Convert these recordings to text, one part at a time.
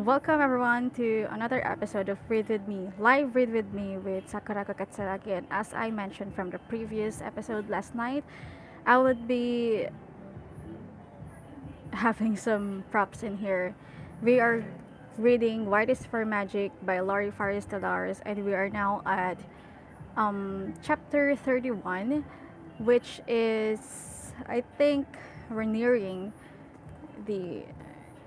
Welcome everyone to another episode of Read With Me, live Read With Me with Sakurako Katsuragi. And as I mentioned from the previous episode last night, I would be having some props in here. We are reading White is for Magic by Laurie Faris Stellaris, and we are now at chapter 31, which is, I think, we're nearing the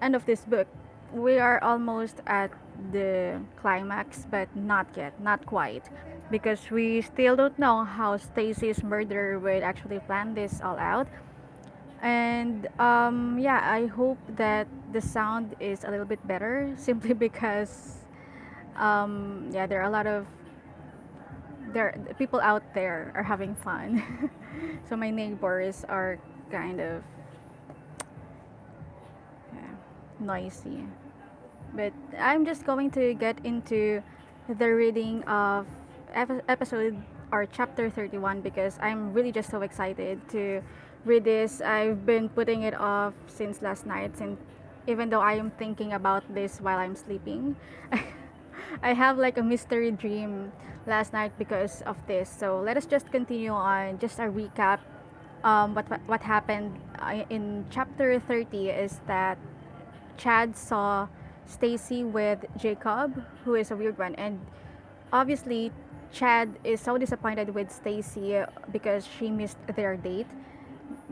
end of this book. We are almost at the climax, but not yet, not quite, because we still don't know how Stacy's murderer would actually plan this all out. And yeah, I hope that the sound is a little bit better, simply because yeah, there are a lot of there people out there are having fun. So my neighbors are kind of yeah, noisy. But I'm just going to get into the reading of episode or chapter 31 because I'm really just so excited to read this. I've been putting it off since last night, and even though I am thinking about this while I'm sleeping, I have like a mystery dream last night because of this. So let us just continue on. Just a recap. What happened in chapter 30 is that Chad saw Stacy with Jacob, who is a weird one, and obviously Chad is so disappointed with Stacy because she missed their date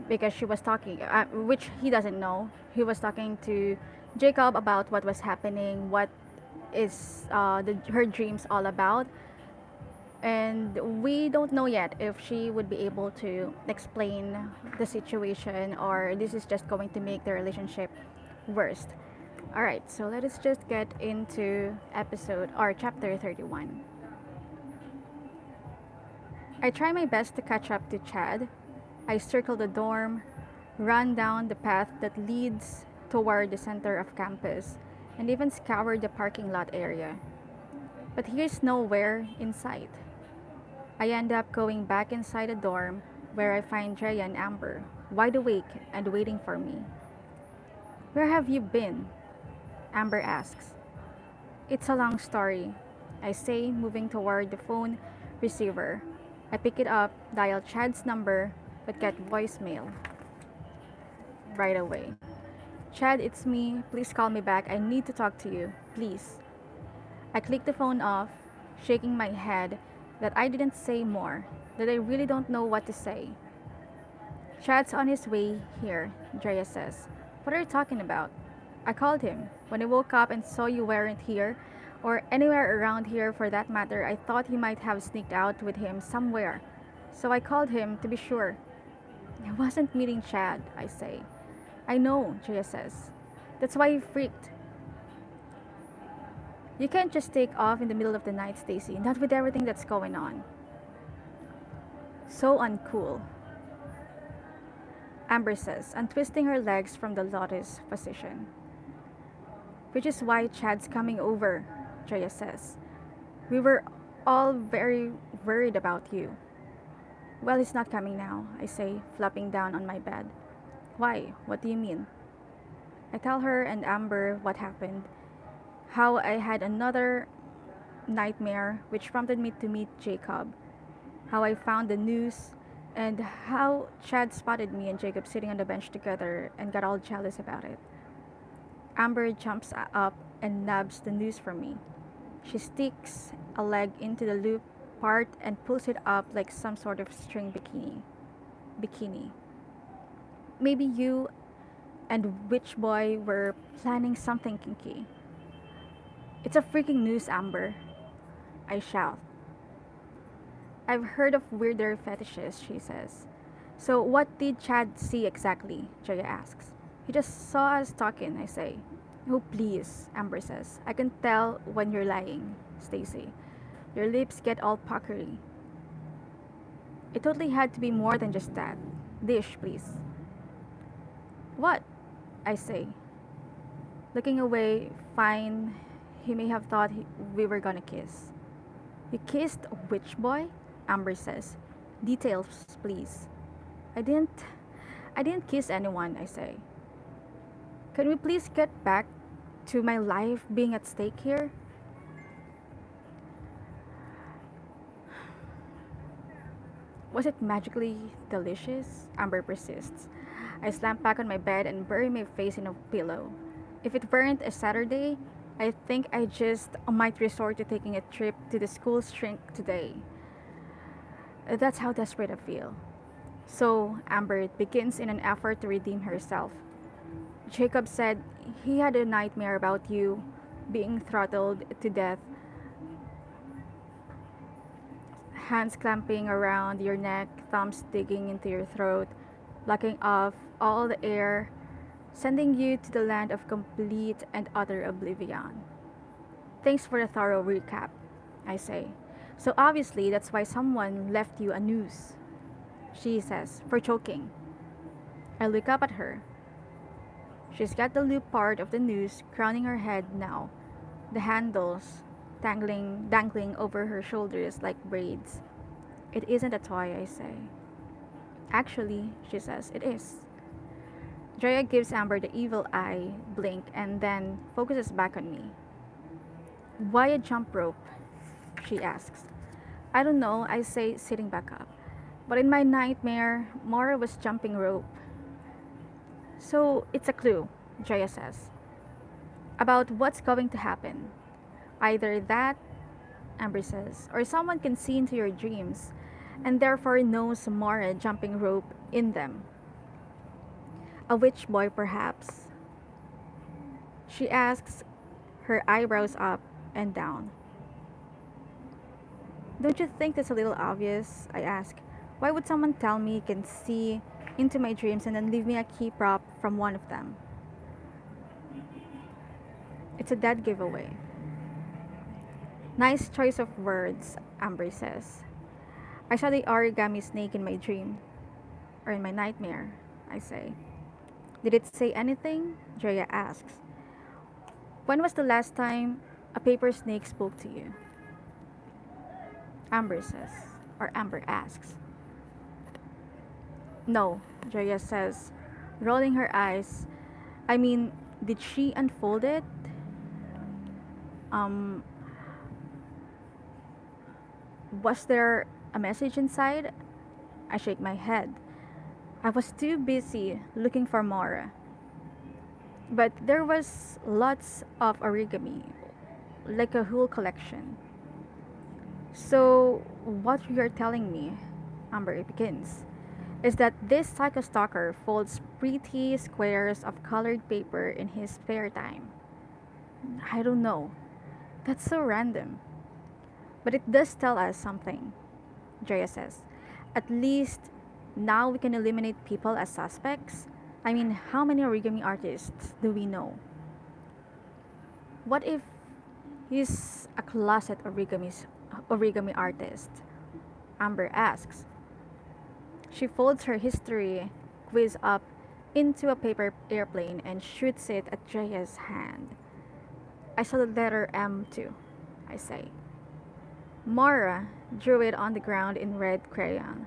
because she was talking, which he doesn't know. He was talking to Jacob about what was happening, what is her dreams all about, and we don't know yet if she would be able to explain the situation or this is just going to make the relationship worse. All right, so let us just get into episode or chapter 31. I try my best to catch up to Chad. I circle the dorm, run down the path that leads toward the center of campus, and even scour the parking lot area. But he's nowhere in sight. I end up going back inside the dorm where I find Drea and Amber, wide awake and waiting for me. Where have you been? Amber asks. It's a long story, I say, moving toward the phone receiver. I pick it up, dial Chad's number, but get voicemail right away. Chad, it's me. Please call me back. I need to talk to you. Please. I click the phone off, shaking my head that I didn't say more, that I really don't know what to say. Chad's on his way here, Drea says. What are you talking about? I called him. When I woke up and saw you weren't here, or anywhere around here for that matter, I thought you might have sneaked out with him somewhere. So I called him to be sure. I wasn't meeting Chad, I say. I know, Drea says. That's why you freaked. You can't just take off in the middle of the night, Stacy, not with everything that's going on. So uncool, Amber says, untwisting her legs from the lotus position. Which is why Chad's coming over, Drea says. We were all very worried about you. Well, he's not coming now, I say, flopping down on my bed. Why? What do you mean? I tell her and Amber what happened, how I had another nightmare which prompted me to meet Jacob, how I found the news, and how Chad spotted me and Jacob sitting on the bench together and got all jealous about it. Amber jumps up and nabs the news from me. She sticks a leg into the loop part and pulls it up like some sort of string bikini. Maybe you and Witch Boy were planning something kinky. It's a freaking news, Amber, I shout. I've heard of weirder fetishes, she says. So what did Chad see exactly? Drea asks. He just saw us talking, I say. Oh, please, Amber says. I can tell when you're lying, Stacy. Your lips get all puckery. It totally had to be more than just that. Dish, please. What? I say. Looking away, fine. He may have thought we were gonna kiss. You kissed a witch boy? Amber says. Details, please. I didn't I didn't kiss anyone, I say. Can we please get back to my life being at stake here? Was it magically delicious? Amber persists. I slamp back on my bed and bury my face in a pillow. If it weren't a Saturday, I think I just might resort to taking a trip to the school shrink today. That's how desperate I feel. So, Amber begins in an effort to redeem herself. Jacob said he had a nightmare about you being throttled to death, hands clamping around your neck, thumbs digging into your throat, blocking off all the air, sending you to the land of complete and utter oblivion. Thanks for the thorough recap, I say. So obviously, that's why someone left you a noose, she says, for choking. I look up at her. She's got the loop part of the noose crowning her head now, the handles dangling over her shoulders like braids. It isn't a toy, I say. Actually, she says, it is. Drea gives Amber the evil eye blink and then focuses back on me. Why a jump rope? She asks. I don't know, I say, sitting back up. But in my nightmare, Mora was jumping rope. So it's a clue, Drea says, about what's going to happen. Either that, Amber says, or someone can see into your dreams and therefore knows Mora jumping rope in them. A witch boy, perhaps? She asks, her eyebrows up and down. Don't you think that's a little obvious? I ask. Why would someone tell me he can see into my dreams and then leave me a key prop from one of them? It's a dead giveaway. Nice choice of words, Amber says. I saw the origami snake in my dream, or in my nightmare, I say. Did it say anything? Drea asks. When was the last time a paper snake spoke to you? Amber says, or Amber asks. No, Drea says, rolling her eyes. I mean, did she unfold it? Um, was there a message inside? I shake my head. I was too busy looking for Mora. But there was lots of origami, like a whole collection. So, what you're telling me, Amber begins, is that this psycho stalker folds pretty squares of colored paper in his spare time. I don't know. That's so random. But it does tell us something, Drea says. At least now we can eliminate people as suspects. I mean, how many origami artists do we know? What if he's a closet origami artist? Amber asks. She folds her history quiz up into a paper airplane and shoots it at Drea's hand. I saw the letter M too, I say. Mara drew it on the ground in red crayon.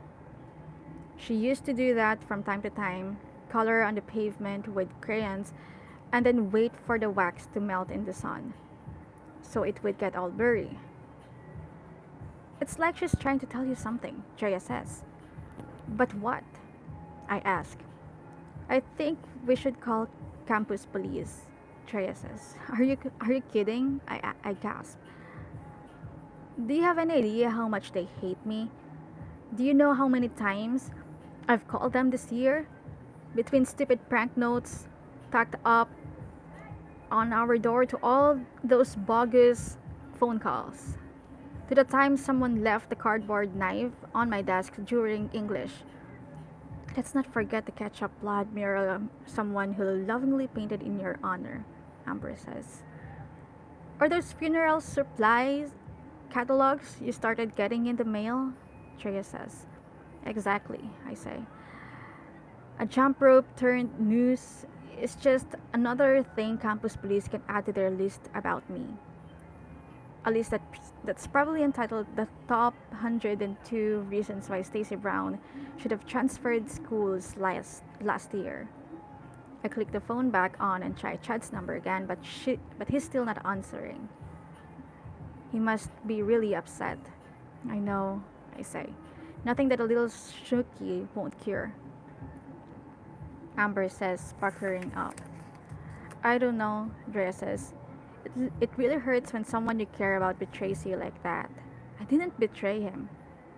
She used to do that from time to time, color on the pavement with crayons, and then wait for the wax to melt in the sun, so it would get all blurry. It's like she's trying to tell you something, Drea says. But what? I ask. I think we should call campus police, Drea says. Are you kidding? I gasp. Do you have any idea how much they hate me? Do you know how many times I've called them this year? Between stupid prank notes tacked up on our door to all those bogus phone calls. To the time someone left the cardboard knife on my desk during English. Let's not forget the ketchup blood mural someone who lovingly painted in your honor, Amber says. Or those funeral supplies catalogs you started getting in the mail, Drea says. Exactly, I say. A jump rope turned noose is just another thing campus police can add to their list about me. A list that's probably entitled The Top 102 Reasons Why Stacey Brown Should Have Transferred Schools last year. I click the phone back on and try Chad's number again, but he's still not answering. He must be really upset. I know, I say. Nothing that a little shooky won't cure. Amber says, sparkling up. I don't know, Drea says. It really hurts when someone you care about betrays you like that. I didn't betray him.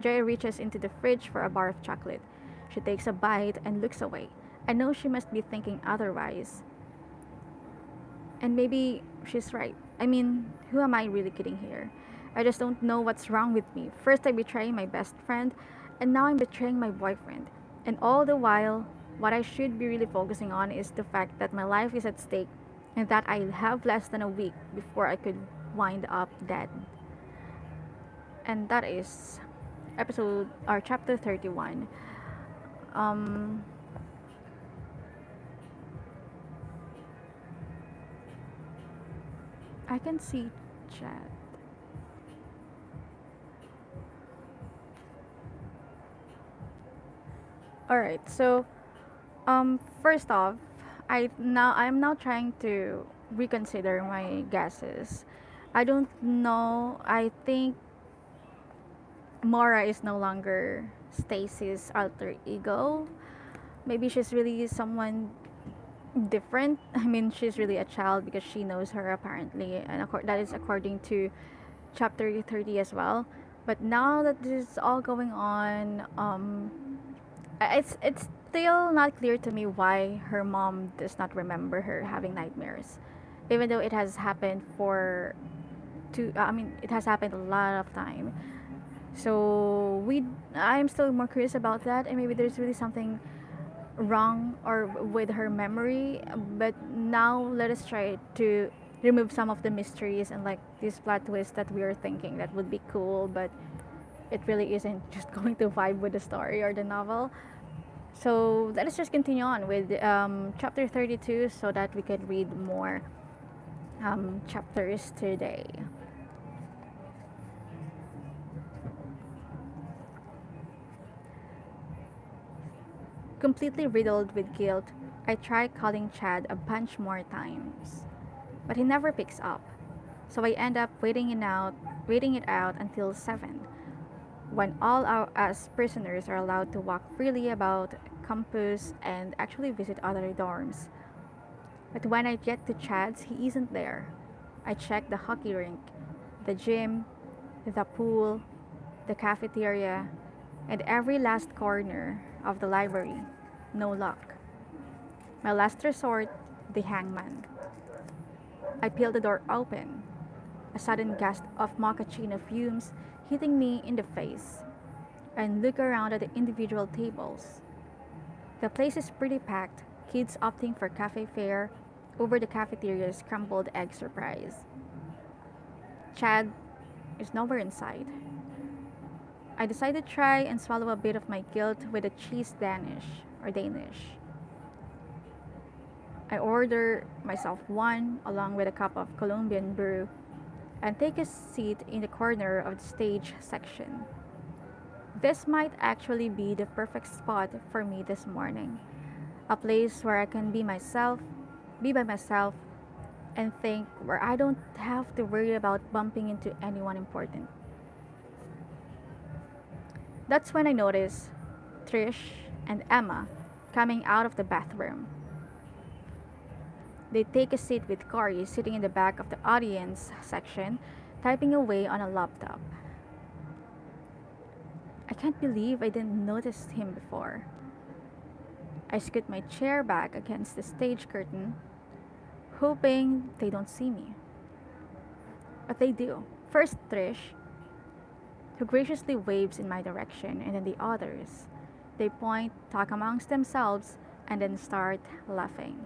Drea reaches into the fridge for a bar of chocolate. She takes a bite and looks away. I know she must be thinking otherwise. And maybe she's right. I mean, who am I really kidding here? I just don't know what's wrong with me. First, I betray my best friend, and now I'm betraying my boyfriend. And all the while, what I should be really focusing on is the fact that my life is at stake and that I have less than a week before I could wind up dead. And that is episode or chapter 31. Um, I can see chat. All right. So, first off, I'm now trying to reconsider my guesses. I don't know. I think Mora is no longer Stacy's alter ego. Maybe she's really someone different. I mean, she's really a child because she knows her apparently, and that is according to chapter 30 as well. But now that this is all going on, it's still not clear to me why her mom does not remember her having nightmares, even though it has happened for I mean, it has happened a lot of time. So I'm still more curious about that, and maybe there's really something wrong or with her memory. But now let us try to remove some of the mysteries and like this plot twist that we are thinking that would be cool, but it really isn't just going to vibe with the story or the novel. So let us just continue on with chapter 32 so that we can read more chapters today. Completely riddled with guilt, I try calling Chad a bunch more times, but he never picks up. So I end up waiting it out until 7, when all our us prisoners are allowed to walk freely about campus and actually visit other dorms. But when I get to Chad's, he isn't there. I check the hockey rink, the gym, the pool, the cafeteria, and every last corner of the library. No luck. My last resort, the hangman. I peel the door open, a sudden gust of mochaccino fumes hitting me in the face, and look around at the individual tables. The place is pretty packed, kids opting for cafe fare over the cafeteria's scrambled egg surprise. Chad is nowhere in sight. I decide to try and swallow a bit of my guilt with a cheese Danish. I order myself one along with a cup of Colombian brew and take a seat in the corner of the stage section. This might actually be the perfect spot for me this morning. A place where I can be by myself, and think where I don't have to worry about bumping into anyone important. That's when I notice Trish and Emma coming out of the bathroom. They take a seat with Corey sitting in the back of the audience section, typing away on a laptop. I can't believe I didn't notice him before. I scoot my chair back against the stage curtain, hoping they don't see me. But they do. First, Trish, who graciously waves in my direction, and then the others. They point, talk amongst themselves, and then start laughing.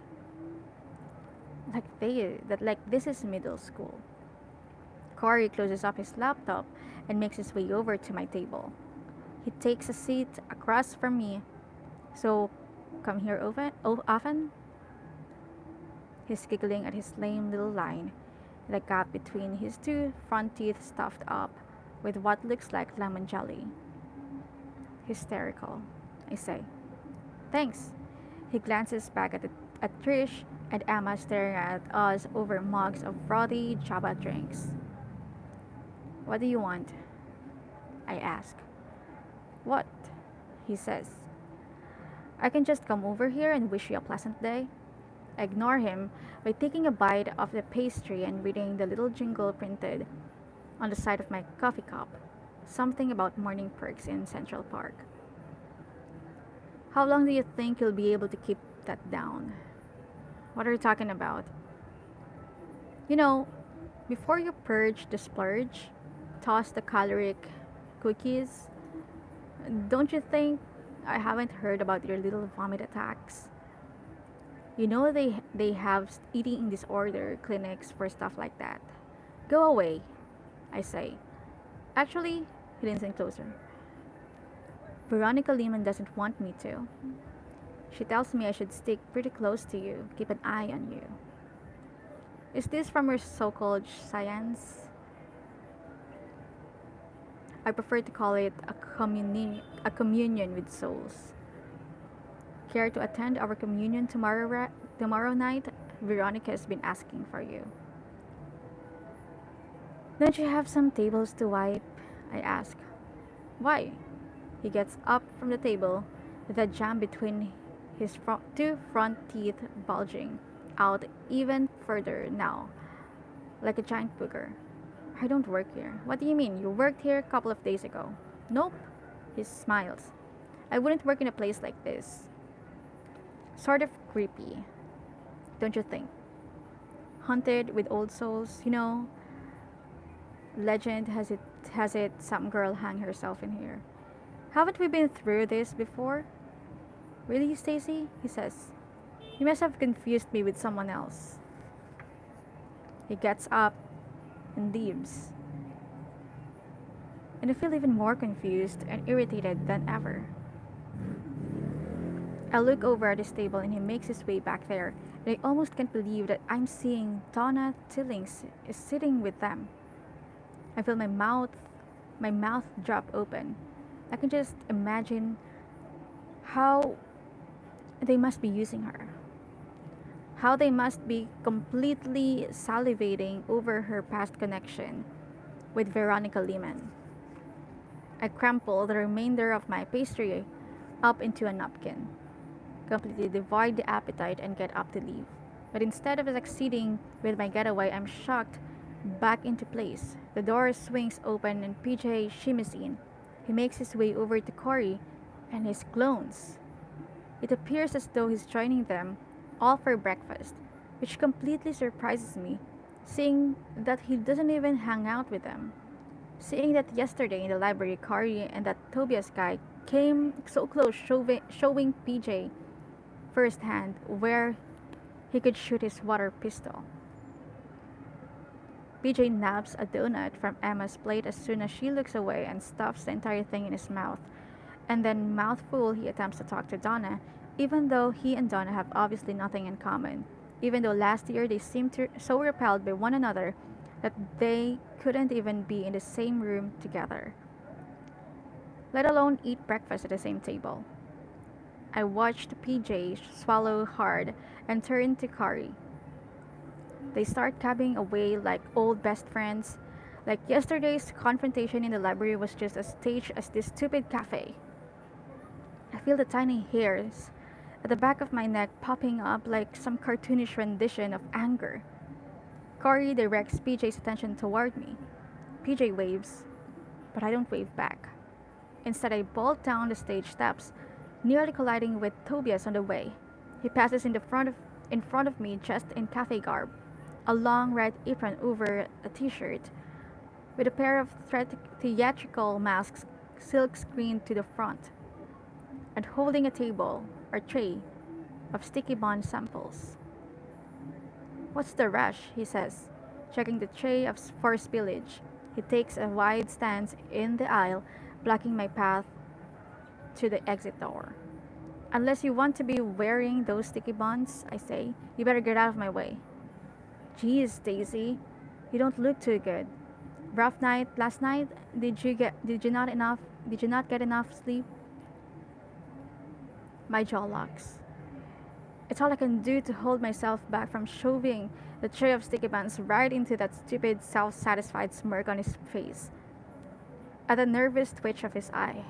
Like this is middle school. Corey closes up his laptop and makes his way over to my table. He takes a seat across from me. So, come here often? He's giggling at his lame little line, the gap between his two front teeth stuffed up with what looks like lemon jelly. Hysterical, I say. Thanks. He glances back at the at Trish and Emma staring at us over mugs of frothy Java drinks. What do you want? I ask. What? He says. I can just come over here and wish you a pleasant day. I ignore him by taking a bite of the pastry and reading the little jingle printed on the side of my coffee cup. Something about morning perks in Central Park. How long do you think you'll be able to keep that down? What are you talking about? You know, before you purge the splurge, toss the caloric cookies, don't you think I haven't heard about your little vomit attacks? You know they have eating disorder clinics for stuff like that. Go away, I say. Actually, he leans in closer. Veronica Lehman doesn't want me to. She tells me I should stick pretty close to you, keep an eye on you. Is this from your so-called science? I prefer to call it a communion with souls. Care to attend our communion tomorrow night? Veronica has been asking for you. Don't you have some tables to wipe? I ask. Why? He gets up from the table, with a jam between his two front teeth bulging out even further now, like a giant booger. I don't work here. What do you mean? You worked here a couple of days ago. Nope. He smiles. I wouldn't work in a place like this. Sort of creepy, don't you think? Haunted with old souls, you know. Legend has it some girl hang herself in here. Haven't we been through this before? Really, Stacy? He says. You must have confused me with someone else. He gets up and leaves. And I feel even more confused and irritated than ever. I look over at his table and he makes his way back there, and I almost can't believe that I'm seeing Donna Tillings is sitting with them. I feel my mouth drop open. I can just imagine how they must be using her. How they must be completely salivating over her past connection with Veronica Lehman. I crumple the remainder of my pastry up into a napkin, completely devoid the appetite, and get up to leave. But instead of succeeding with my getaway, I'm shocked back into place. The door swings open and PJ shimmies in. He makes his way over to Corey and his clones. It appears as though he's joining them all for breakfast, which completely surprises me, seeing that he doesn't even hang out with them. Seeing that yesterday in the library, Corey and that Tobias guy came so close, showing PJ firsthand where he could shoot his water pistol. PJ nabs a donut from Emma's plate as soon as she looks away and stuffs the entire thing in his mouth. And then, mouthful, he attempts to talk to Donna, even though he and Donna have obviously nothing in common. Even though last year they seemed so repelled by one another that they couldn't even be in the same room together, let alone eat breakfast at the same table. I watched PJ swallow hard and turn to Kari. They start cabbing away like old best friends, like yesterday's confrontation in the library was just as staged as this stupid cafe. I feel the tiny hairs at the back of my neck popping up like some cartoonish rendition of anger. Corey directs PJ's attention toward me. PJ waves, but I don't wave back. Instead, I bolt down the stage steps, nearly colliding with Tobias on the way. He passes in front of me just in cafe garb, a long red apron over a t-shirt, with a pair of theatrical masks silk screened to the front, and holding a table or tray of sticky bun samples. What's the rush? He says, checking the tray for spillage. He takes a wide stance in the aisle, blocking my path to the exit door. Unless you want to be wearing those sticky buns, I say, you better get out of my way. Geez, Daisy, you don't look too good. Rough night last night? Did you not get enough sleep? My jaw locks. It's all I can do to hold myself back from shoving the tray of sticky buns right into that stupid, self satisfied smirk on his face, at a nervous twitch of his eye.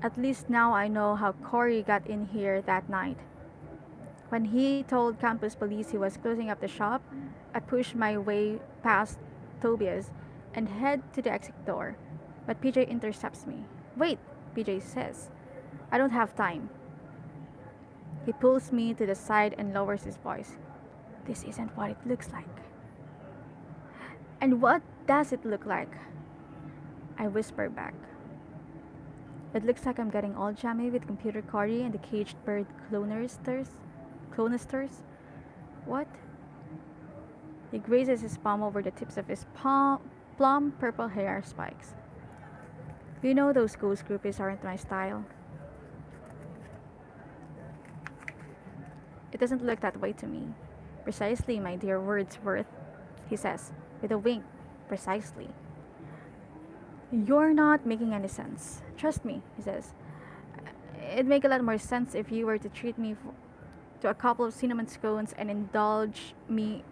At least now I know how Corey got in here that night. When he told campus police he was closing up the shop, I pushed my way past Tobias and head to the exit door. But PJ intercepts me. Wait, PJ says. I don't have time. He pulls me to the side and lowers his voice. This isn't what it looks like. And what does it look like? I whisper back. It looks like I'm getting all jammy with computer Cory and the caged bird clonisters. What? He grazes his palm over the tips of his plum purple hair spikes. You know those ghost groupies aren't my style. It doesn't look that way to me. Precisely, my dear Wordsworth, he says, with a wink. Precisely. You're not making any sense. Trust me, he says. It'd make a lot more sense if you were to treat me to a couple of cinnamon scones and indulge me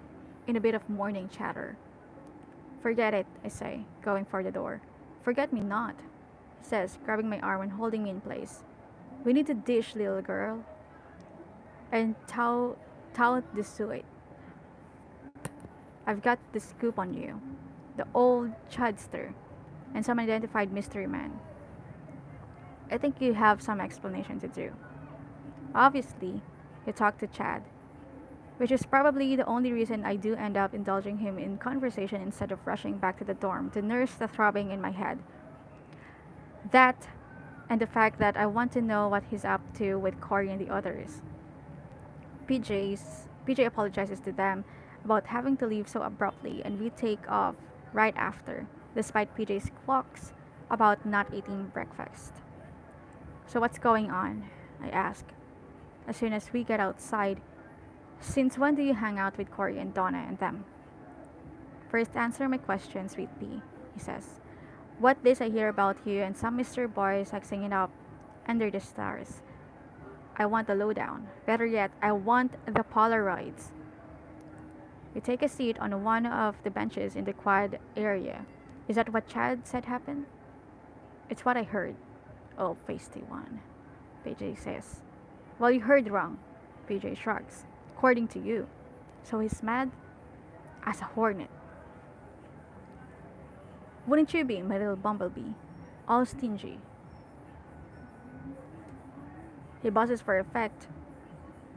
in a bit of morning chatter. Forget it, I say, going for the door. Forget me not, he says, grabbing my arm and holding me in place. We need to dish, little girl, and tout the suet. I've got the scoop on you. The old chudster and some identified mystery man. I think you have some explanation to do. Obviously, you talked to Chad, which is probably the only reason I do end up indulging him in conversation instead of rushing back to the dorm to nurse the throbbing in my head. That, and the fact that I want to know what he's up to with Cory and the others. PJ apologizes to them about having to leave so abruptly, and we take off right after, despite PJ's squawks about not eating breakfast. So what's going on? I ask, as soon as we get outside. Since when do you hang out with Cory and Donna and them? First answer my question, sweet pea, he says. What this I hear about you and some Mr. Boy sexing it up under the stars. I want the lowdown. Better yet, I want the Polaroids. We take a seat on one of the benches in the quad area. Is that what Chad said happened? It's what I heard. Oh, feisty one, PJ says. Well, you heard wrong, PJ shrugs. According to you. So he's mad? As a hornet. Wouldn't you be, my little bumblebee? All stingy. He buzzes for effect,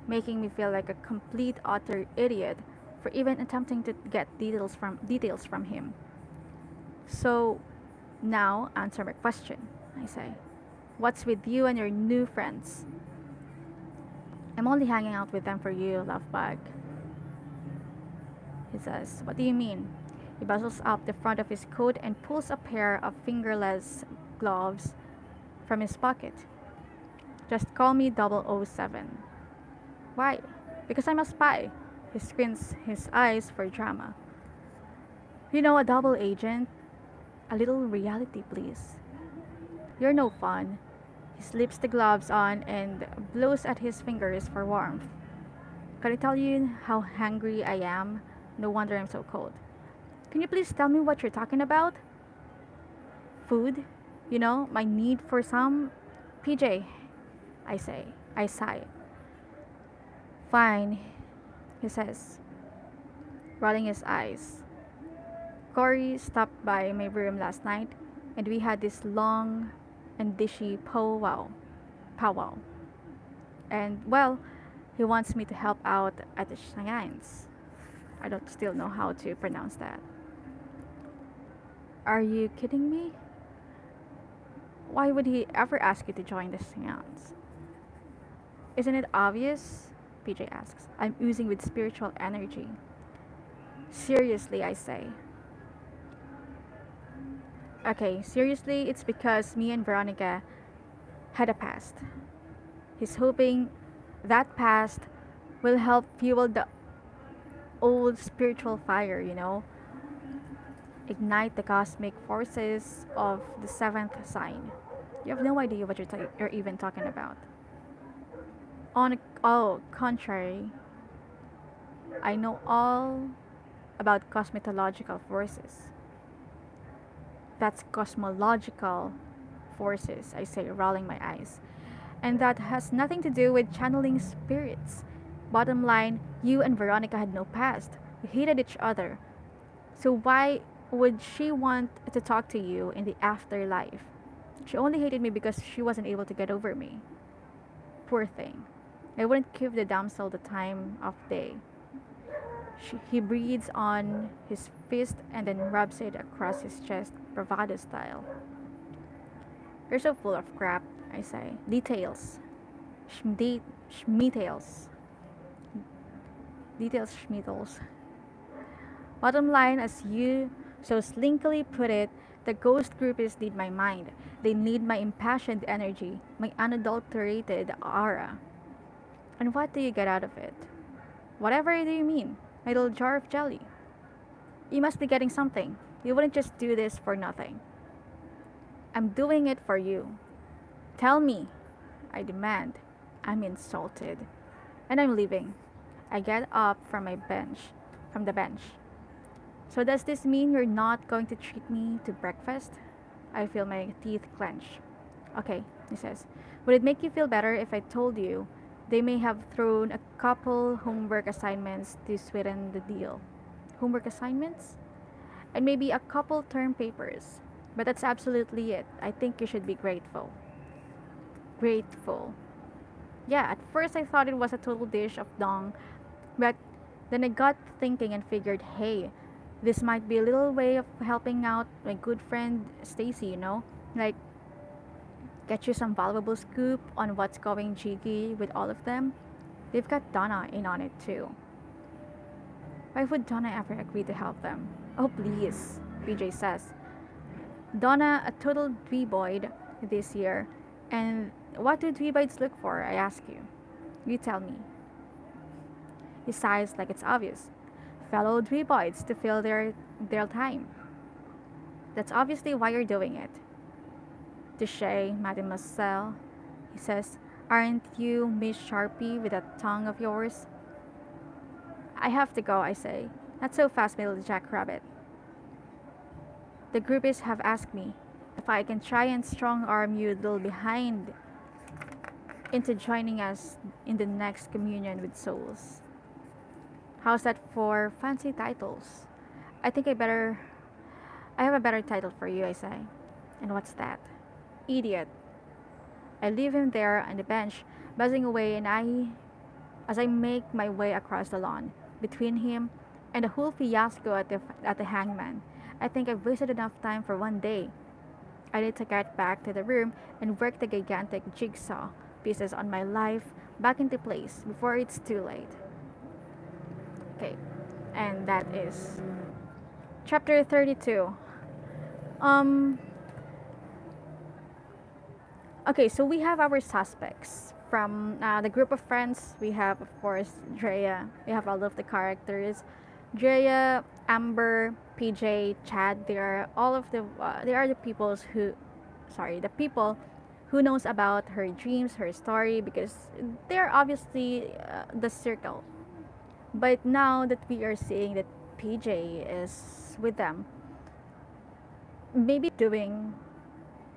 making me feel like a complete utter idiot for even attempting to get details from him. So, now answer my question, I say. What's with you and your new friends? I'm only hanging out with them for you, love bug. He says, what do you mean? He bustles up the front of his coat and pulls a pair of fingerless gloves from his pocket. Just call me 007. Why? Because I'm a spy. He squints his eyes for drama. You know, a double agent. A little reality, please. You're no fun. He slips the gloves on and blows at his fingers for warmth. Can I tell you how hungry I am? No wonder I'm so cold. Can you please tell me what you're talking about? Food? You know, my need for some? PJ, I say. I sigh. Fine, he says, rolling his eyes. Cory stopped by my room last night, and we had this long and dishy powwow. And, well, he wants me to help out at the Shanghai's. I don't still know how to pronounce that. Are you kidding me? Why would he ever ask you to join the Shanghai's? Isn't it obvious? PJ asks. I'm oozing with spiritual energy. Seriously, I say. Okay, seriously, it's because me and Veronica had a past. He's hoping that past will help fuel the old spiritual fire, you know? Ignite the cosmic forces of the seventh sign. You have no idea what you're even talking about. On the contrary, I know all about cosmetological forces. That's cosmological forces, I say, rolling my eyes. And that has nothing to do with channeling spirits. Bottom line, you and Veronica had no past. You hated each other. So why would she want to talk to you in the afterlife? She only hated me because she wasn't able to get over me. Poor thing. I wouldn't give the damsel the time of day. He breathes on his fist and then rubs it across his chest, bravado style. You're so full of crap, I say. Details. Schmetails. Details schmetals. Bottom line, as you so slinkily put it, the ghost groupies need my mind. They need my impassioned energy, my unadulterated aura. And what do you get out of it? Whatever do you mean? My little jar of jelly. You must be getting something. You wouldn't just do this for nothing. I'm doing it for you. Tell me, I demand. I'm insulted. And I'm leaving. I get up from the bench. So does this mean you're not going to treat me to breakfast? I feel my teeth clench. Okay, he says. Would it make you feel better if I told you they may have thrown a couple homework assignments to sweeten the deal? Homework assignments? And maybe a couple term papers. But that's absolutely it. I think you should be grateful. Grateful. Yeah, at first I thought it was a total dish of dong, but then I got thinking and figured, hey, this might be a little way of helping out my good friend Stacy, you know? Like, get you some valuable scoop on what's going jiggy with all of them. They've got Donna in on it too. Why would Donna ever agree to help them? Oh, please, PJ says. Donna, a total dweeboid this year. And what do dweeboids look for, I ask you? You tell me. He sighs like it's obvious. Fellow dweeboids to fill their time. That's obviously why you're doing it. Touche, mademoiselle, he says. Aren't you Miss Sharpie with that tongue of yours? I have to go, I say. Not so fast, my little jackrabbit. The groupies have asked me if I can try and strong arm you little behind into joining us in the next communion with souls. How's that for fancy titles? I think I have a better title for you, I say. And what's that? Idiot. I leave him there on the bench, buzzing away, and as I make my way across the lawn, between him and the whole fiasco at the hangman, I think I've wasted enough time for one day. I need to get back to the room and work the gigantic jigsaw pieces on my life back into place before it's too late. Okay, and that is chapter 32. Um, okay, so we have our suspects from the group of friends. We have, of course, Drea. We have all of the characters. Drea, Amber, PJ, Chad. They are the the people who knows about her dreams, her story, because they're obviously the circle. But now that we are seeing that PJ is with them, maybe doing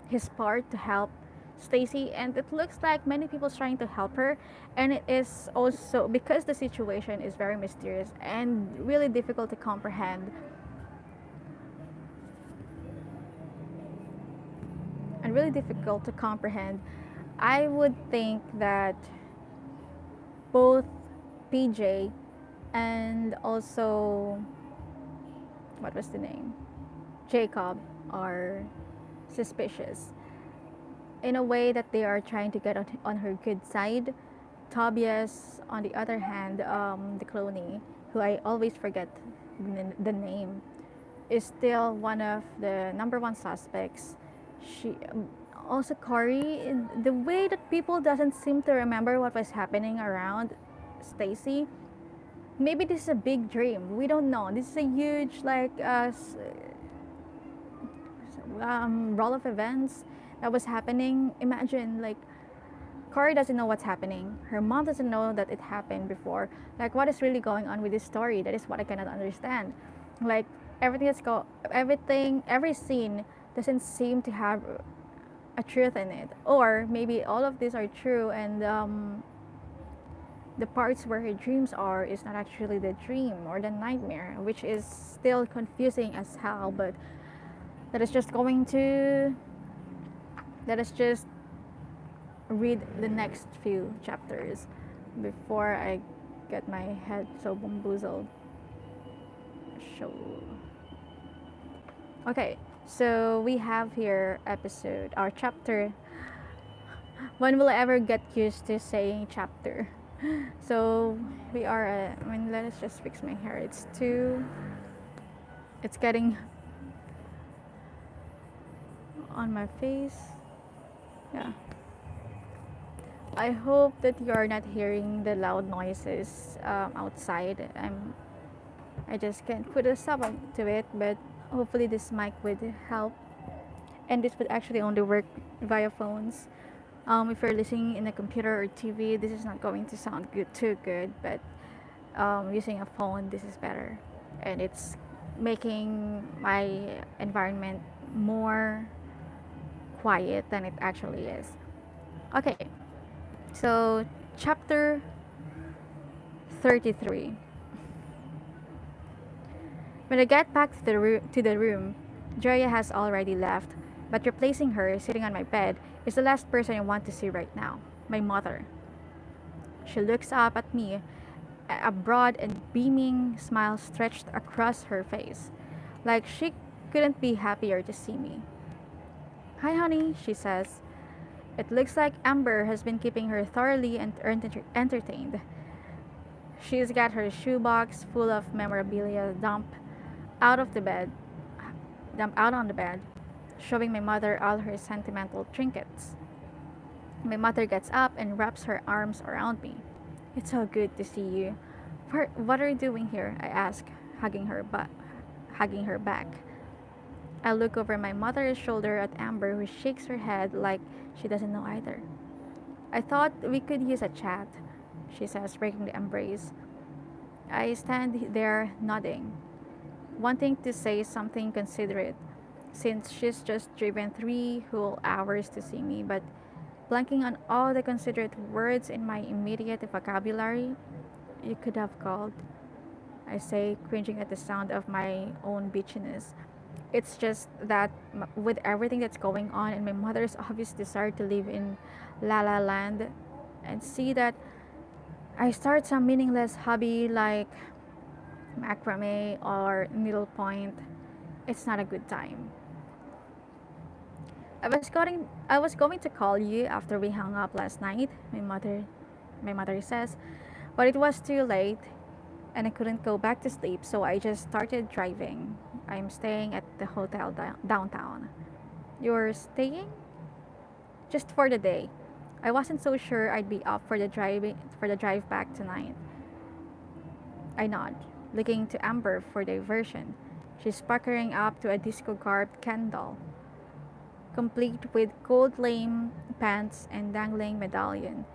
his part to help Stacy, and it looks like many people trying to help her, and it is also because the situation is very mysterious and really difficult to comprehend. And really difficult to comprehend. I would think that both PJ and also what was the name? Jacob are suspicious in a way that they are trying to get on her good side. Tobias, on the other hand, the cloney, who I always forget the name, is still one of the number one suspects. She also Corey, the way that people doesn't seem to remember what was happening around Stacy. Maybe this is a big dream. We don't know. This is a huge roll of events that was happening. Imagine like Corey doesn't know what's happening. Her mom doesn't know that it happened before. Like, what is really going on with this story? That is what I cannot understand. Like, every scene doesn't seem to have a truth in it. Or maybe all of these are true, and the parts where her dreams are is not actually the dream or the nightmare, which is still confusing as hell. But that is just going to let us just read the next few chapters before I get my head so bamboozled. So, okay, so we have here episode or chapter. When will I ever get used to saying chapter? So we are. Let us just fix my hair. It's too. It's getting on my face. Yeah. I hope that you are not hearing the loud noises outside. I just can't put a stop to it, but hopefully this mic would help. And this would actually only work via phones. If you're listening in a computer or TV, this is not going to sound too good. But using a phone, this is better, and it's making my environment more quiet than it actually is. Okay, so chapter 33. When I get back to the room, Drea has already left, but replacing her, sitting on my bed, is the last person I want to see right now, my mother. She looks up at me, a broad and beaming smile stretched across her face, like she couldn't be happier to see me. "Hi, honey," she says. It looks like Amber has been keeping her thoroughly entertained. She's got her shoebox full of memorabilia out of the bed, dumped out on the bed, showing my mother all her sentimental trinkets. My mother gets up and wraps her arms around me. "It's so good to see you. What are you doing here?" I ask, hugging her back. I look over my mother's shoulder at Amber, who shakes her head like she doesn't know either. "I thought we could use a chat," she says, breaking the embrace. I stand there nodding, wanting to say something considerate, since she's just driven 3 whole hours to see me, but blanking on all the considerate words in my immediate vocabulary. "You could have called," I say, cringing at the sound of my own bitchiness. It's just that with everything that's going on and my mother's obvious desire to live in La La Land and see that I start some meaningless hobby like macrame or needlepoint, it's not a good time. I was going to call you after we hung up last night, my mother says, but it was too late and I couldn't go back to sleep, so I just started driving. I'm staying at the hotel downtown. "You're staying?" "Just for the day. I wasn't so sure I'd be up for the drive back tonight." I nod, looking to Amber for diversion. She's puckering up to a disco-garbed candle, complete with gold lame pants and dangling medallion.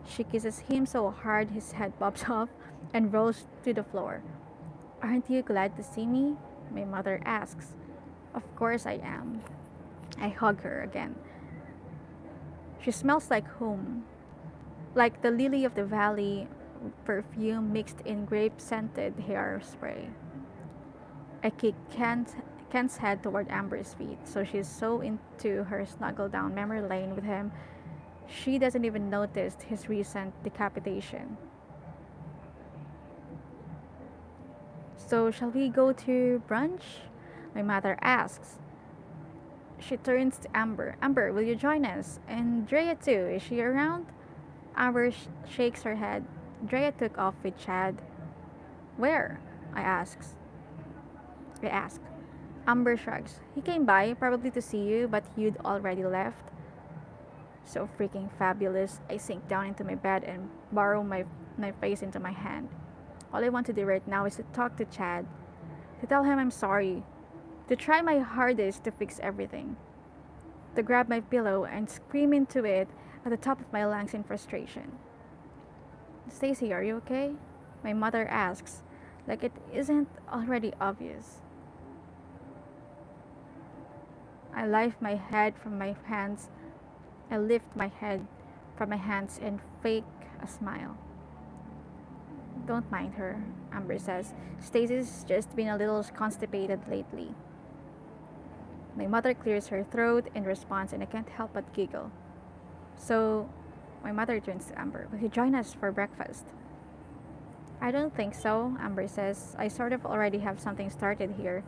She kisses him so hard his head pops off and rolls to the floor. "Aren't you glad to see me?" my mother asks. "Of course I am." I hug her again. She smells like home, like the lily of the valley perfume mixed in grape-scented hairspray. I kick Ken's head toward Amber's feet, so she's so into her snuggle down memory lane with him, she doesn't even notice his recent decapitation. "So, shall we go to brunch?" my mother asks. She turns to Amber. "Amber, will you join us? And Drea too, is she around?" Amber shakes her head. Drea took off with Chad. "Where?" I ask. Amber shrugs. "He came by, probably to see you, but you'd already left." So freaking fabulous. I sink down into my bed and burrow my face into my hand. All I want to do right now is to talk to Chad, to tell him I'm sorry, to try my hardest to fix everything, to grab my pillow and scream into it at the top of my lungs in frustration. Stacy, are you okay? My mother asks, like it isn't already obvious. I lift my head from my hands. I lift my head from my hands and fake a smile. Don't mind her, Amber says. Stacy's just been a little constipated lately. My mother clears her throat in response and I can't help but giggle. So, my mother turns to Amber. Will you join us for breakfast? I don't think so, Amber says. I sort of already have something started here.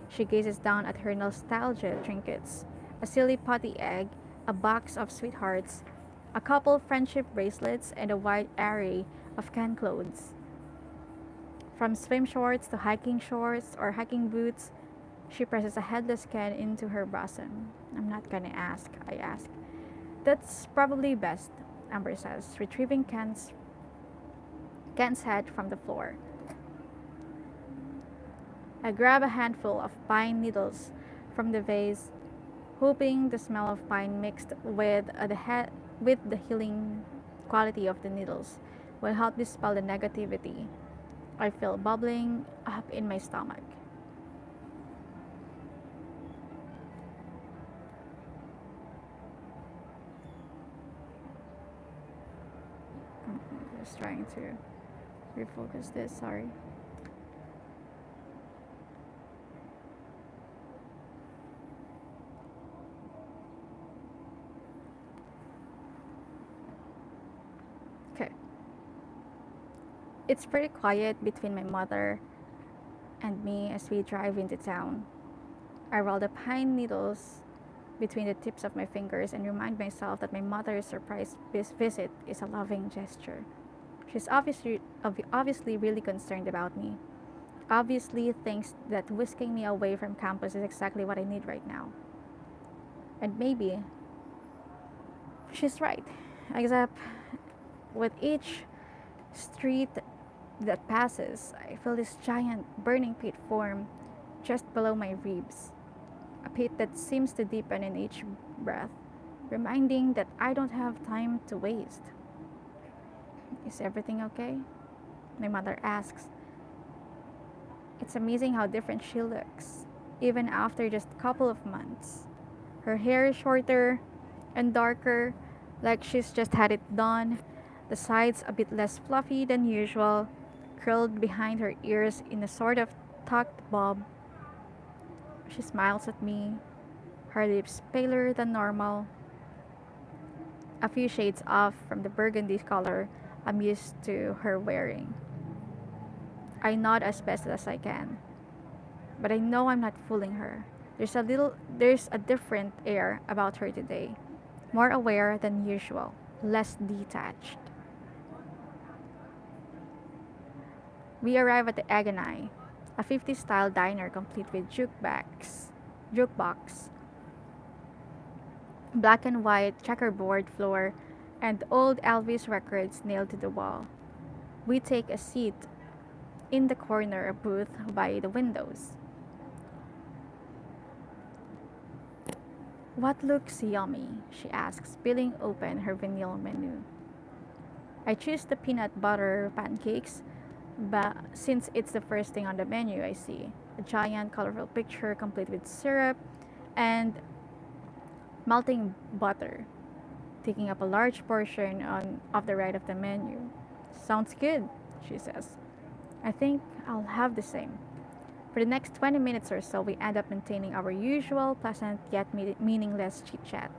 She gazes down at her nostalgia trinkets, a silly potty egg, a box of sweethearts, a couple friendship bracelets, and a wide array of canned clothes. From swim shorts to hiking shorts or hiking boots, she presses a headless can into her bosom. I'm not gonna ask, I ask. That's probably best, Amber says, retrieving Ken's head from the floor. I grab a handful of pine needles from the vase, hoping the smell of pine mixed with the healing quality of the needles will help dispel the negativity I feel bubbling up in my stomach. Just trying to refocus this, sorry. Okay. It's pretty quiet between my mother and me as we drive into town. I roll the pine needles between the tips of my fingers and remind myself that my mother's surprise visit is a loving gesture. She's obviously really concerned about me. Obviously thinks that whisking me away from campus is exactly what I need right now. And maybe she's right. Except with each street that passes, I feel this giant burning pit form just below my ribs. A pit that seems to deepen in each breath, reminding that I don't have time to waste. Is everything okay? My mother asks. It's amazing how different she looks, even after just a couple of months. Her hair is shorter and darker, like she's just had it done. The sides a bit less fluffy than usual, curled behind her ears in a sort of tucked bob. She smiles at me, her lips paler than normal, a few shades off from the burgundy color I'm used to her wearing. I nod as best as I can, but I know I'm not fooling her. There's a different air about her today, more aware than usual, less detached. We arrive at the Agony, a 50s style diner complete with jukebox, black and white checkerboard floor, and old Elvis records nailed to the wall. We take a seat in the corner booth by the windows. What looks yummy? She asks, peeling open her vinyl menu. I choose the peanut butter pancakes, but since it's the first thing on the menu I see, a giant colorful picture complete with syrup and melting butter, taking up a large portion of the right of the menu. Sounds good, she says. I think I'll have the same. For the next 20 minutes or so, we end up maintaining our usual pleasant yet meaningless chit chat.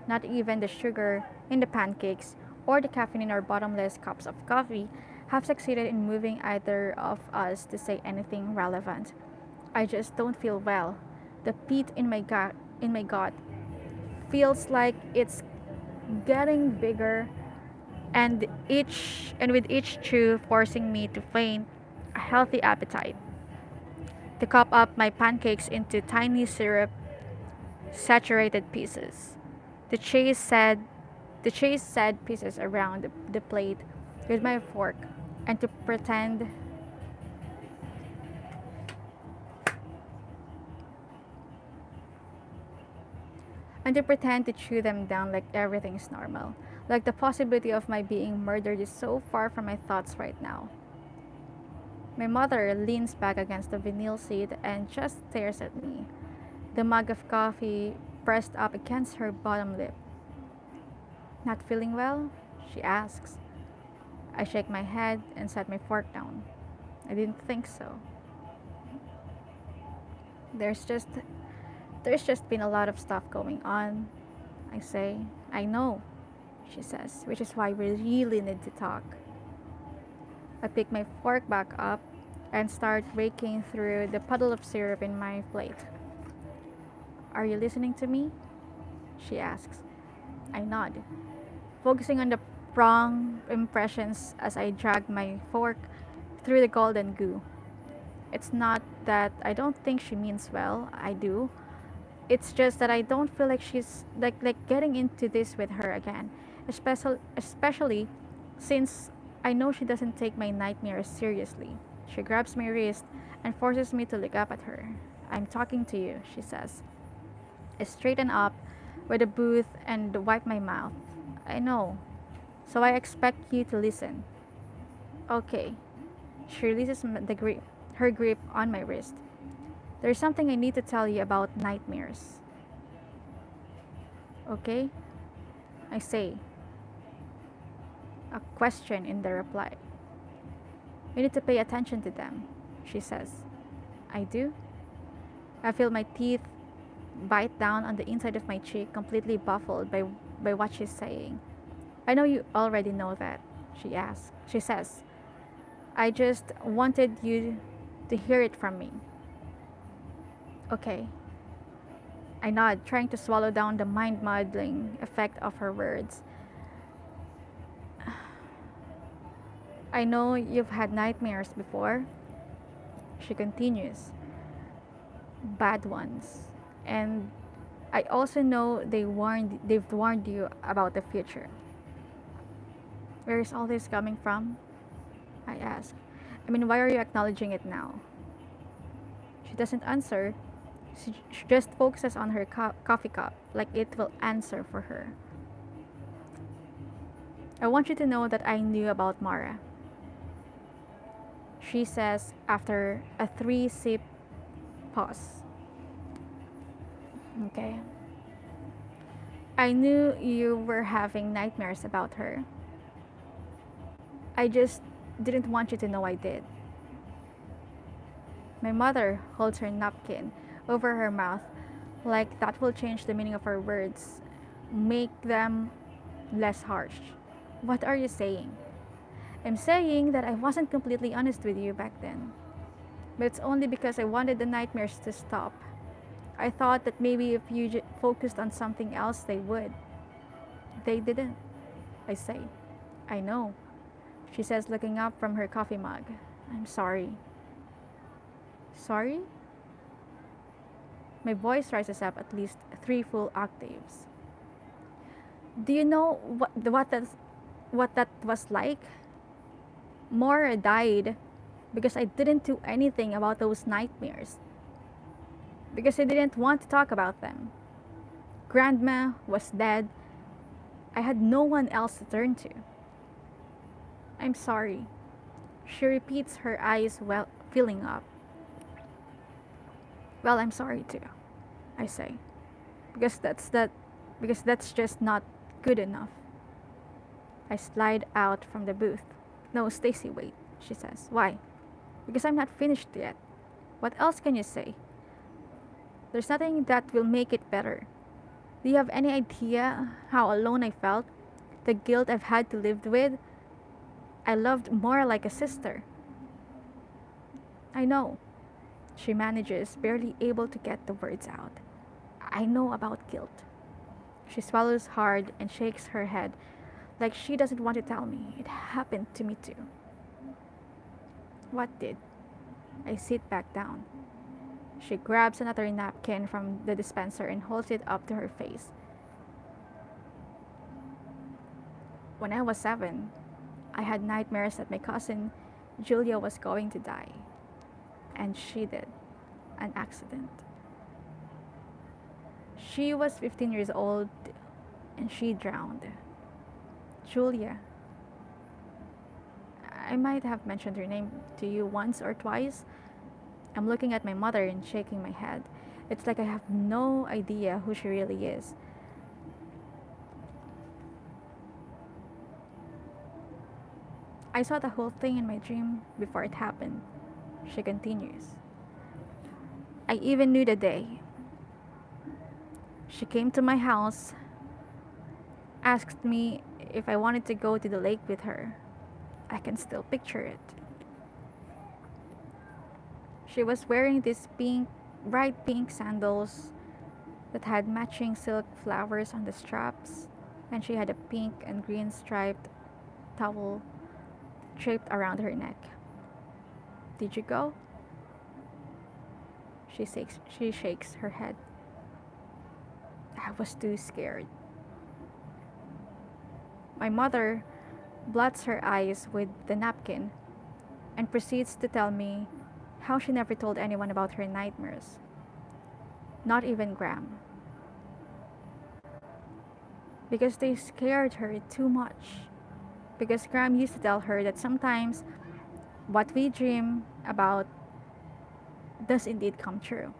Not even the sugar in the pancakes or the caffeine in our bottomless cups of coffee have succeeded in moving either of us to say anything relevant. I just don't feel well. The pit in my gut feels like it's getting bigger and with each chew forcing me to feign a healthy appetite. To cup up my pancakes into tiny syrup saturated pieces. To chase said pieces around the plate with my fork and to and to pretend to chew them down like everything's normal. Like the possibility of my being murdered is so far from my thoughts right now. My mother leans back against the vinyl seat and just stares at me, the mug of coffee pressed up against her bottom lip. Not feeling well? She asks. I shake my head and set my fork down. I didn't think so. There's just there's just been a lot of stuff going on. I say. I know, she says, which is why we really need to talk. I pick my fork back up and start raking through the puddle of syrup in my plate. Are you listening to me? She asks. I nod, focusing on the wrong impressions as I drag my fork through the golden goo. It's not that I don't think she means well, I do. It's just that I don't feel like she's like getting into this with her again, especially since I know she doesn't take my nightmares seriously. She grabs my wrist and forces me to look up at her. I'm talking to you, she says. I straighten up with a booth and wipe my mouth. I know. So I expect you to listen. Okay. She releases her grip on my wrist. There's something I need to tell you about nightmares. Okay? I say, a question in the reply. You need to pay attention to them, she says. I do? I feel my teeth bite down on the inside of my cheek, completely baffled by what she's saying. I know you already know that, she asks. She says, I just wanted you to hear it from me. Okay. I nod, trying to swallow down the mind-muddling effect of her words. I know you've had nightmares before, she continues. Bad ones. And I also know they've warned you about the future. Where is all this coming from? I ask. I mean, why are you acknowledging it now? She doesn't answer. She just focuses on her coffee cup, like it will answer for her. I want you to know that I knew about Mara, she says after a 3-sip pause. Okay. I knew you were having nightmares about her. I just didn't want you to know I did. My mother holds her napkin over her mouth like that will change the meaning of her words, make them less harsh. What are you saying? I'm saying that I wasn't completely honest with you back then. But it's only because I wanted the nightmares to stop. I thought that maybe if you focused on something else, they would. They didn't, I say. I know, she says, looking up from her coffee mug. I'm sorry. Sorry? My voice rises up at least 3 full octaves. Do you know what that was like? Maura died because I didn't do anything about those nightmares. Because I didn't want to talk about them. Grandma was dead. I had no one else to turn to. I'm sorry. She repeats, her eyes filling up. Well, I'm sorry too, I say. Because that's just not good enough. I slide out from the booth. No, Stacy, wait, she says. Why? Because I'm not finished yet. What else can you say? There's nothing that will make it better. Do you have any idea how alone I felt? The guilt I've had to live with? I loved more like a sister. I know. She manages, barely able to get the words out. I know about guilt. She swallows hard and shakes her head like she doesn't want to tell me. It happened to me too. What did? I sit back down. She grabs another napkin from the dispenser and holds it up to her face. When I was 7, I had nightmares that my cousin Julia was going to die. And she did. An accident. She was 15 years old and she drowned. Julia. I might have mentioned her name to you once or twice. I'm looking at my mother and shaking my head. It's like I have no idea who she really is. I saw the whole thing in my dream before it happened. She continues. I even knew the day. She came to my house, asked me if I wanted to go to the lake with her. I can still picture it. She was wearing these pink, bright pink sandals that had matching silk flowers on the straps, and she had a pink and green striped towel draped around her neck. Did you go? She shakes her head. I was too scared. My mother blots her eyes with the napkin and proceeds to tell me how she never told anyone about her nightmares. Not even Graham. Because they scared her too much. Because Graham used to tell her that sometimes what we dream about does indeed come true.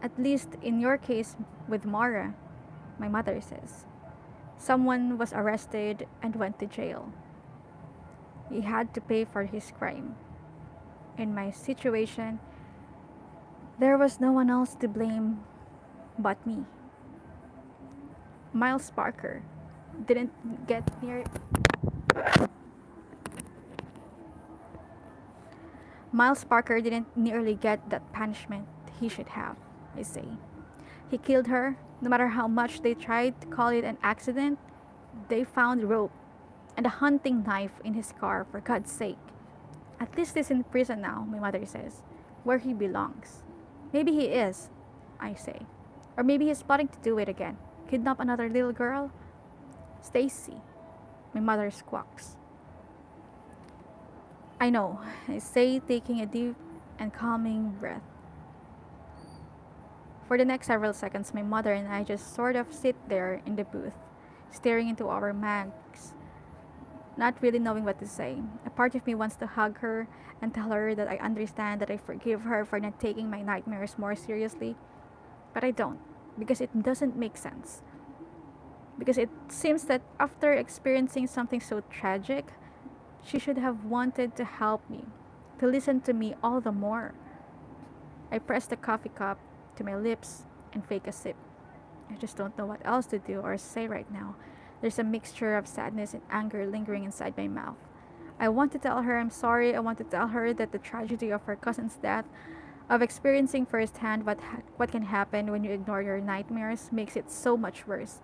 At least in your case with Mara, my mother says. Someone was arrested and went to jail. He had to pay for his crime. In my situation, there was no one else to blame but me. Miles Parker didn't get near Miles Parker didn't nearly get that punishment he should have, I say. He killed her, no matter how much they tried to call it an accident. They found rope and a hunting knife in his car, for God's sake. At least he's in prison now, my mother says, where he belongs. Maybe he is, I say. Or maybe he's plotting to do it again. Kidnap another little girl? Stacy, my mother squawks. I know, I say, taking a deep and calming breath. For the next several seconds, my mother and I just sort of sit there in the booth, staring into our mags, not really knowing what to say. A part of me wants to hug her and tell her that I understand, that I forgive her for not taking my nightmares more seriously. But I don't, because it doesn't make sense. Because it seems that after experiencing something so tragic, she should have wanted to help me, to listen to me all the more. I press the coffee cup to my lips and fake a sip. I just don't know what else to do or say right now. There's a mixture of sadness and anger lingering inside my mouth. I want to tell her I'm sorry. I want to tell her that the tragedy of her cousin's death, of experiencing firsthand what can happen when you ignore your nightmares, makes it so much worse.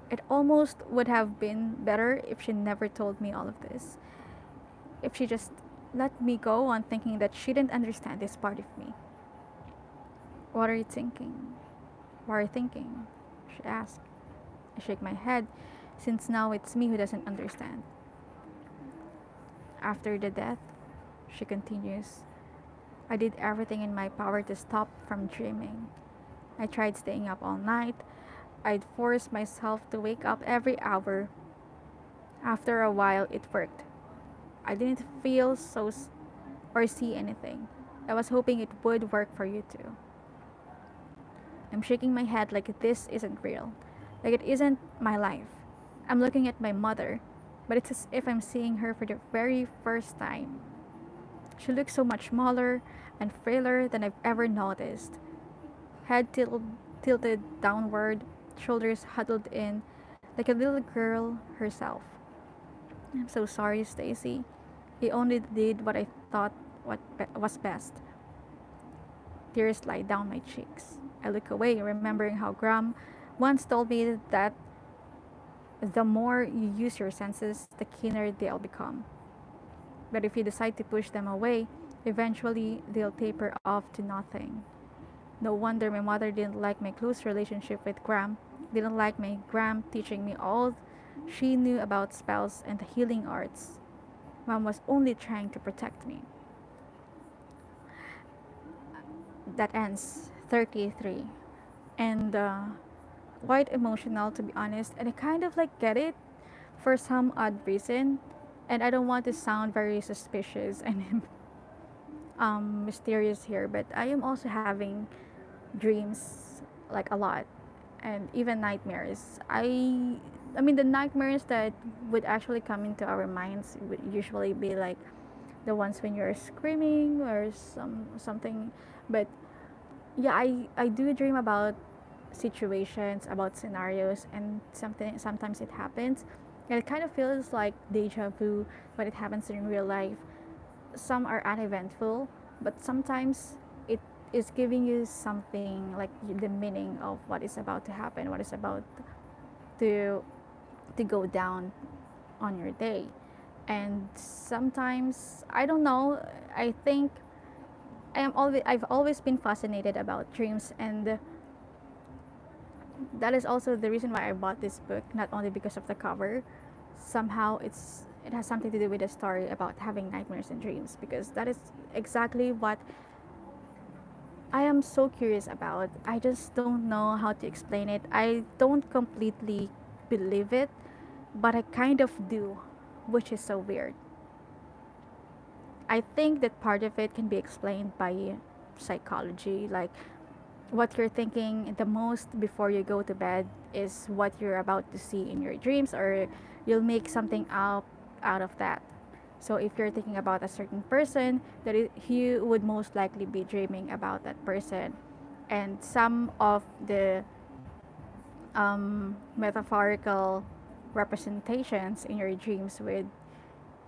It almost would have been better if she never told me all of this. If she just let me go on thinking that she didn't understand this part of me. What are you thinking? What are you thinking? She asked. I shake my head, since now it's me who doesn't understand. After the death, she continues, I did everything in my power to stop from dreaming. I tried staying up all night. I'd force myself to wake up every hour. After a while, it worked. I didn't feel or see anything. I was hoping it would work for you too. I'm shaking my head like this isn't real, like it isn't my life. I'm looking at my mother, but it's as if I'm seeing her for the very first time. She looks so much smaller and frailer than I've ever noticed. Head tilted downward, shoulders huddled in, like a little girl herself. I'm so sorry, Stacy. He only did what I thought was best. Tears slide down my cheeks. I look away, remembering how Graham once told me that the more you use your senses, the keener they'll become. But if you decide to push them away, eventually they'll taper off to nothing. No wonder my mother didn't like my close relationship with Graham, didn't like my Graham teaching me all she knew about spells and the healing arts. Mom was only trying to protect me. That ends 33, and quite emotional, to be honest. And I kind of like get it for some odd reason, and I don't want to sound very suspicious and mysterious here, but I am also having dreams like a lot, and even nightmares. I mean, the nightmares that would actually come into our minds would usually be like the ones when you're screaming or something. But yeah, I do dream about situations, about scenarios, and sometimes it happens, and it kind of feels like deja vu when it happens in real life. Some are uneventful, but sometimes it is giving you something like the meaning of what is about to happen, what is about to to go down on your day. And sometimes I don't know, I think I've always been fascinated about dreams, and that is also the reason why I bought this book, not only because of the cover. Somehow it has something to do with the story about having nightmares and dreams, because that is exactly what I am so curious about. I just don't know how to explain it. I don't completely believe it, but I kind of do, which is so weird. I think that part of it can be explained by psychology, like what you're thinking the most before you go to bed is what you're about to see in your dreams, or you'll make something out of that. So if you're thinking about a certain person, you would most likely be dreaming about that person, and some of the metaphorical representations in your dreams would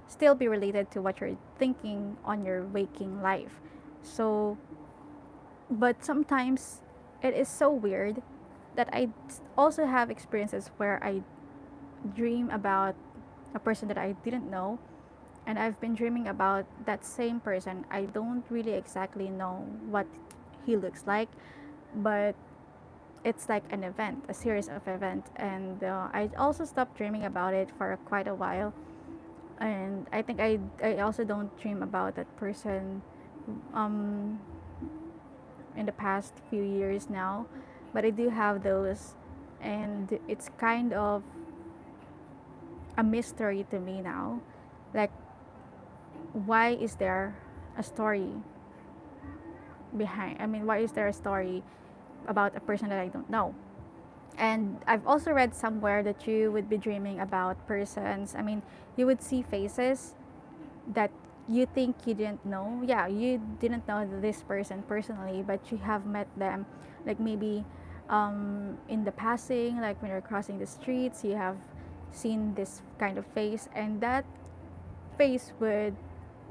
still be related to what you're thinking on your waking life. So, but sometimes it is so weird that I also have experiences where I dream about a person that I didn't know, and I've been dreaming about that same person. I don't really exactly know what he looks like, but it's like an event, a series of events, and I also stopped dreaming about it for quite a while. And I think I also don't dream about that person um, in the past few years now, but I do have those, and it's kind of a mystery to me now. Like, why is there a story behind? I mean, why is there a story about a person that I don't know? And I've also read somewhere that you would be dreaming about persons. I mean, you would see faces that you think you didn't know. Yeah, you didn't know this person personally, but you have met them, like maybe in the passing, like when you're crossing the streets, you have seen this kind of face, and that face would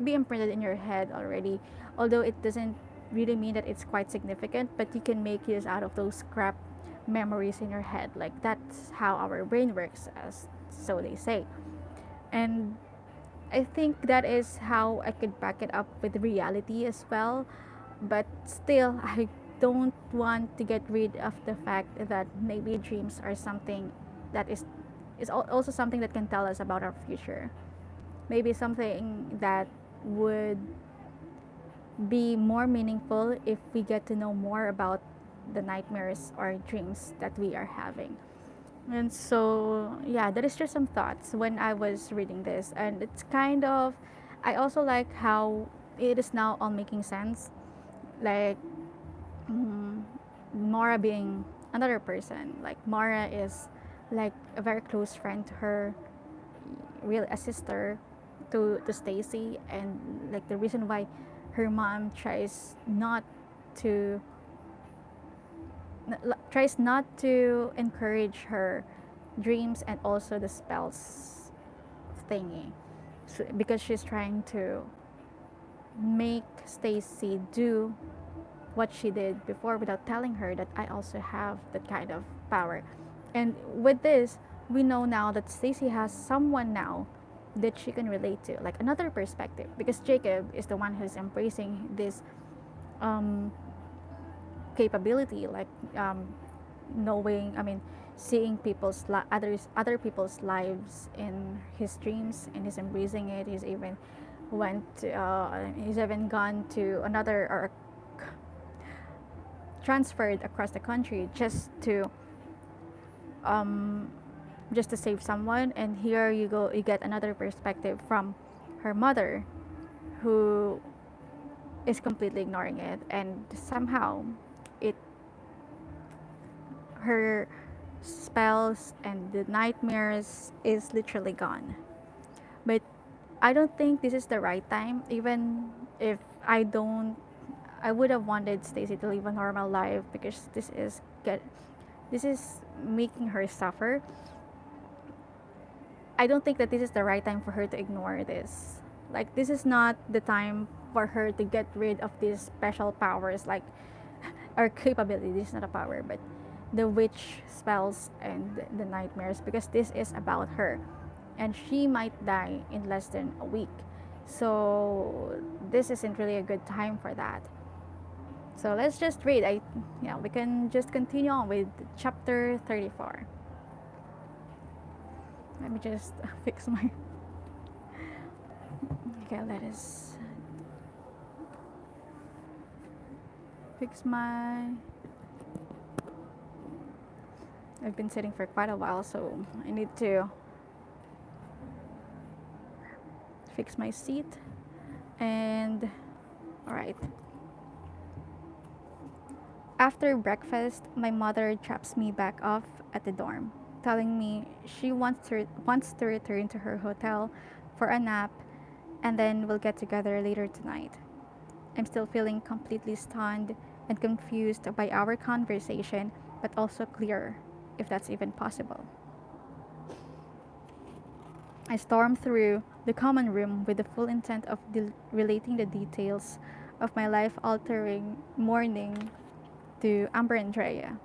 be imprinted in your head already. Although it doesn't really mean that it's quite significant, but you can make use out of those scrap memories in your head. Like that's how our brain works, as so they say. And I think that is how I could back it up with reality as well. But still, I don't want to get rid of the fact that maybe dreams are something that is also something that can tell us about our future. Maybe something that would be more meaningful if we get to know more about the nightmares or dreams that we are having. And so, yeah, that is just some thoughts when I was reading this. And it's kind of, I also like how it is now all making sense. Like, mm, Mara being another person. Like, Mara is like a very close friend to her, real a sister to Stacy. And like the reason why her mom to tries not to encourage her dreams and also the spells thingy, so, because she's trying to make Stacy do what she did before without telling her that I also have that kind of power. And with this, we know now that Stacy has someone now that she can relate to, like another perspective, because Jacob is the one who's embracing this um, capability, like knowing, I mean, seeing other people's lives in his dreams, and he's embracing it. He's even gone to another, or transferred across the country um, just to save someone. And here you go, you get another perspective from her mother, who is completely ignoring it, and somehow it her spells and the nightmares is literally gone. But I don't think this is the right time. Even if I don't, I would have wanted Stacy to live a normal life, because this is making her suffer. I don't think that this is the right time for her to ignore this. Like, this is not the time for her to get rid of these special powers, like, or capability. This is not a power, but the witch spells and the nightmares, because this is about her, and she might die in less than a week. So this isn't really a good time for that. So let's just read. We can just continue on with chapter 34. Let me just fix my. Okay, let us fix my. I've been sitting for quite a while, so I need to fix my seat. And alright. After breakfast, my mother drops me back off at the dorm, telling me she wants to return to her hotel for a nap, and then we'll get together later tonight. I'm still feeling completely stunned and confused by our conversation, but also clear, if that's even possible. I stormed through the common room with the full intent of relating the details of my life altering morning to Amber and Drea.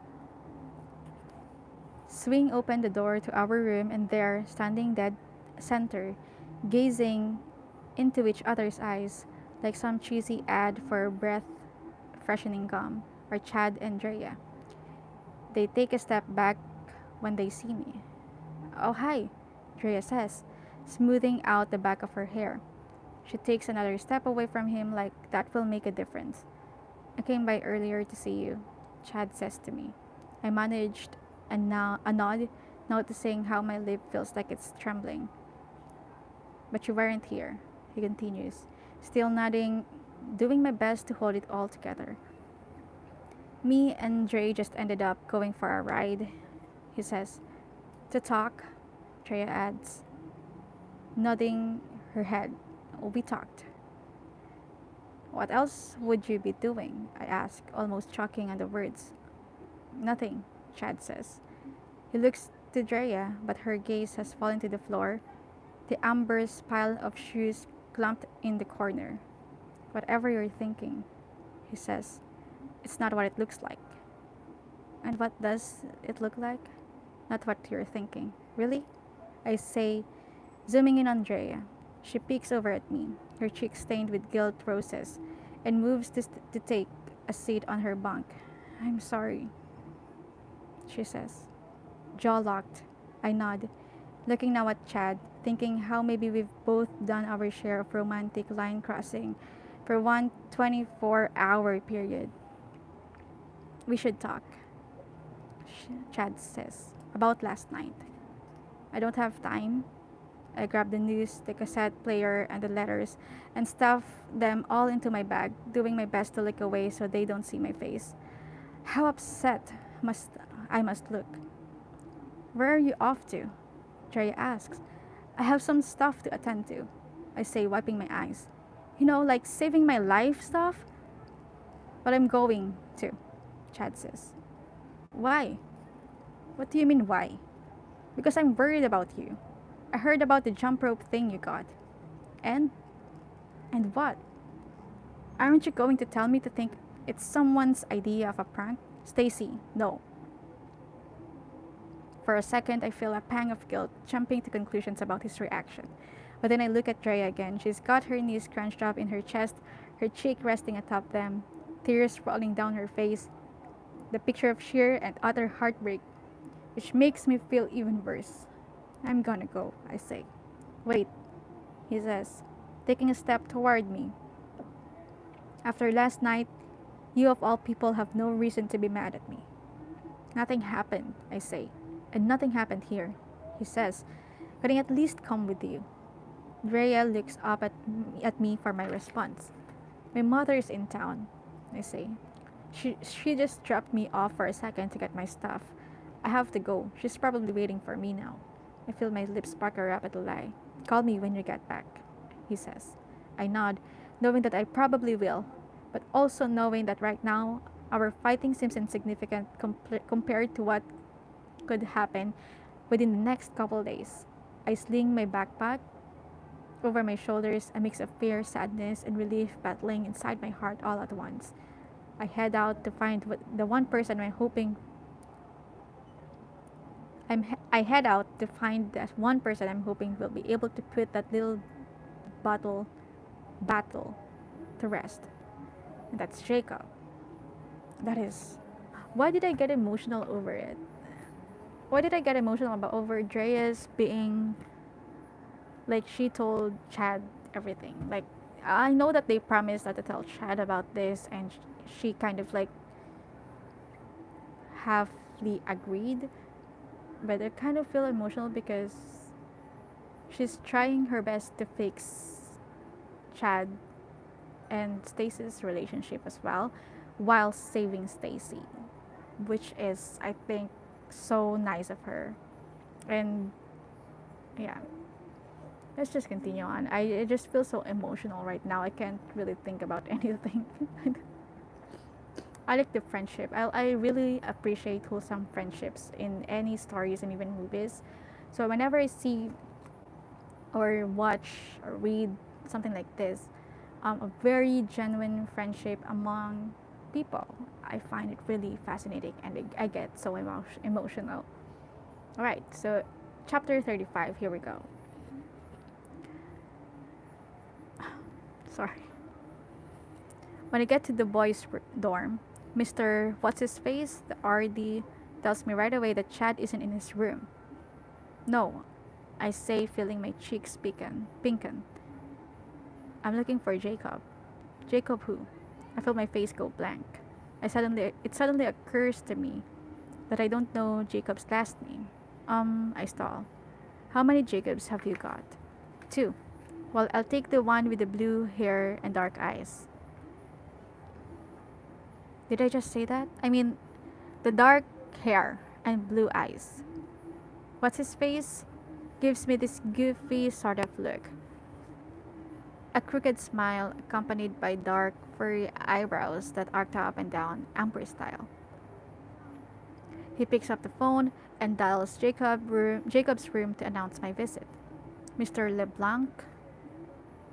Swing open the door to our room, and there, standing dead center, gazing into each other's eyes like some cheesy ad for breath freshening gum, are Chad and Drea. They take a step back when they see me. "Oh, hi," Drea says, smoothing out the back of her hair. She takes another step away from him, like that will make a difference. "I came by earlier to see you," Chad says to me. I managed a nod, noticing how my lip feels like it's trembling. "But you weren't here," he continues, still nodding, doing my best to hold it all together. "Me and Dre just ended up going for a ride," he says. "To talk," Drea adds, nodding her head. "We talked." "What else would you be doing?" I ask, almost choking on the words. "Nothing," Chad says. He looks to Drea, but her gaze has fallen to the floor, the Amber's pile of shoes clumped in the corner. "Whatever you're thinking," he says, "it's not what it looks like." "And what does it look like?" "Not what you're thinking." "Really?" I say, zooming in on Drea. She peeks over at me, her cheeks stained with guilt roses, and moves to take a seat on her bunk. "I'm sorry," she says. Jaw locked, I nod, looking now at Chad, thinking how maybe we've both done our share of romantic line crossing for one 24-hour period. "We should talk," Chad says, "about last night." "I don't have time." I grab the news, the cassette player, and the letters, and stuff them all into my bag, doing my best to look away so they don't see my face. How upset I must look. "Where are you off to?" Drea asks. "I have some stuff to attend to," I say, wiping my eyes. Like saving my life stuff?" "But I'm going to," Chad says. "Why?" "What do you mean, why?" "Because I'm worried about you. I heard about the jump rope thing you got." "And?" "And what?" "Aren't you going to tell me to think it's someone's idea of a prank?" "Stacy, no." For a second, I feel a pang of guilt, jumping to conclusions about his reaction. But then I look at Drea again. She's got her knees crunched up in her chest, her cheek resting atop them, tears rolling down her face, the picture of sheer and utter heartbreak, which makes me feel even worse. "I'm gonna go," I say. "Wait," he says, taking a step toward me. "After last night, You of all people have no reason to be mad at me. Nothing happened, I say. And nothing happened here, he says. Can I at least come with you? Drea looks up at me for my response. My mother is in town, I say. She just dropped me off for a second to get my stuff. I have to go. She's probably waiting for me now. I feel my lips pucker up at a lie. Call me when you get back, he says. I nod, knowing that I probably will, but also knowing that right now our fighting seems insignificant compared to what could happen within the next couple days. I sling my backpack over my shoulders, a mix of fear, sadness, and relief battling inside my heart all at once. I head out to find the one person I'm hoping I head out to find that one person I'm hoping will be able to put that little battle battle to rest. And that's Jacob. That is, why did I get emotional over it? Why did I get emotional about over Drea's being like she told Chad everything? Like I know that they promised not to tell Chad about this, and she kind of like halfly agreed, but I kind of feel emotional because she's trying her best to fix Chad and Stacy's relationship as well while saving Stacy, which is I think so nice of her. And yeah, let's just continue on. I just feel so emotional right now. I can't really think about anything. I like the friendship. I really appreciate wholesome friendships in any stories and even movies. So whenever I see or watch or read something like this, a very genuine friendship among people, I find it really fascinating and I get so emotional. All right, so chapter 35, here we go. Sorry. When I get to the boys' dorm, Mr. What's His Face, the RD, tells me right away that Chad isn't in his room. No, I say, feeling my cheeks pinken. I'm looking for Jacob. Jacob who? I feel my face go blank. It suddenly occurs to me that I don't know Jacob's last name. I stall. How many Jacobs have you got? Two. Well, I'll take the one with the blue hair and dark eyes. Did I just say that? I mean, the dark hair and blue eyes. What's his face? Gives me this goofy sort of look. A crooked smile accompanied by dark, furry eyebrows that arc up and down, Amber style. He picks up the phone and dials Jacob's room to announce my visit. Mr. LeBlanc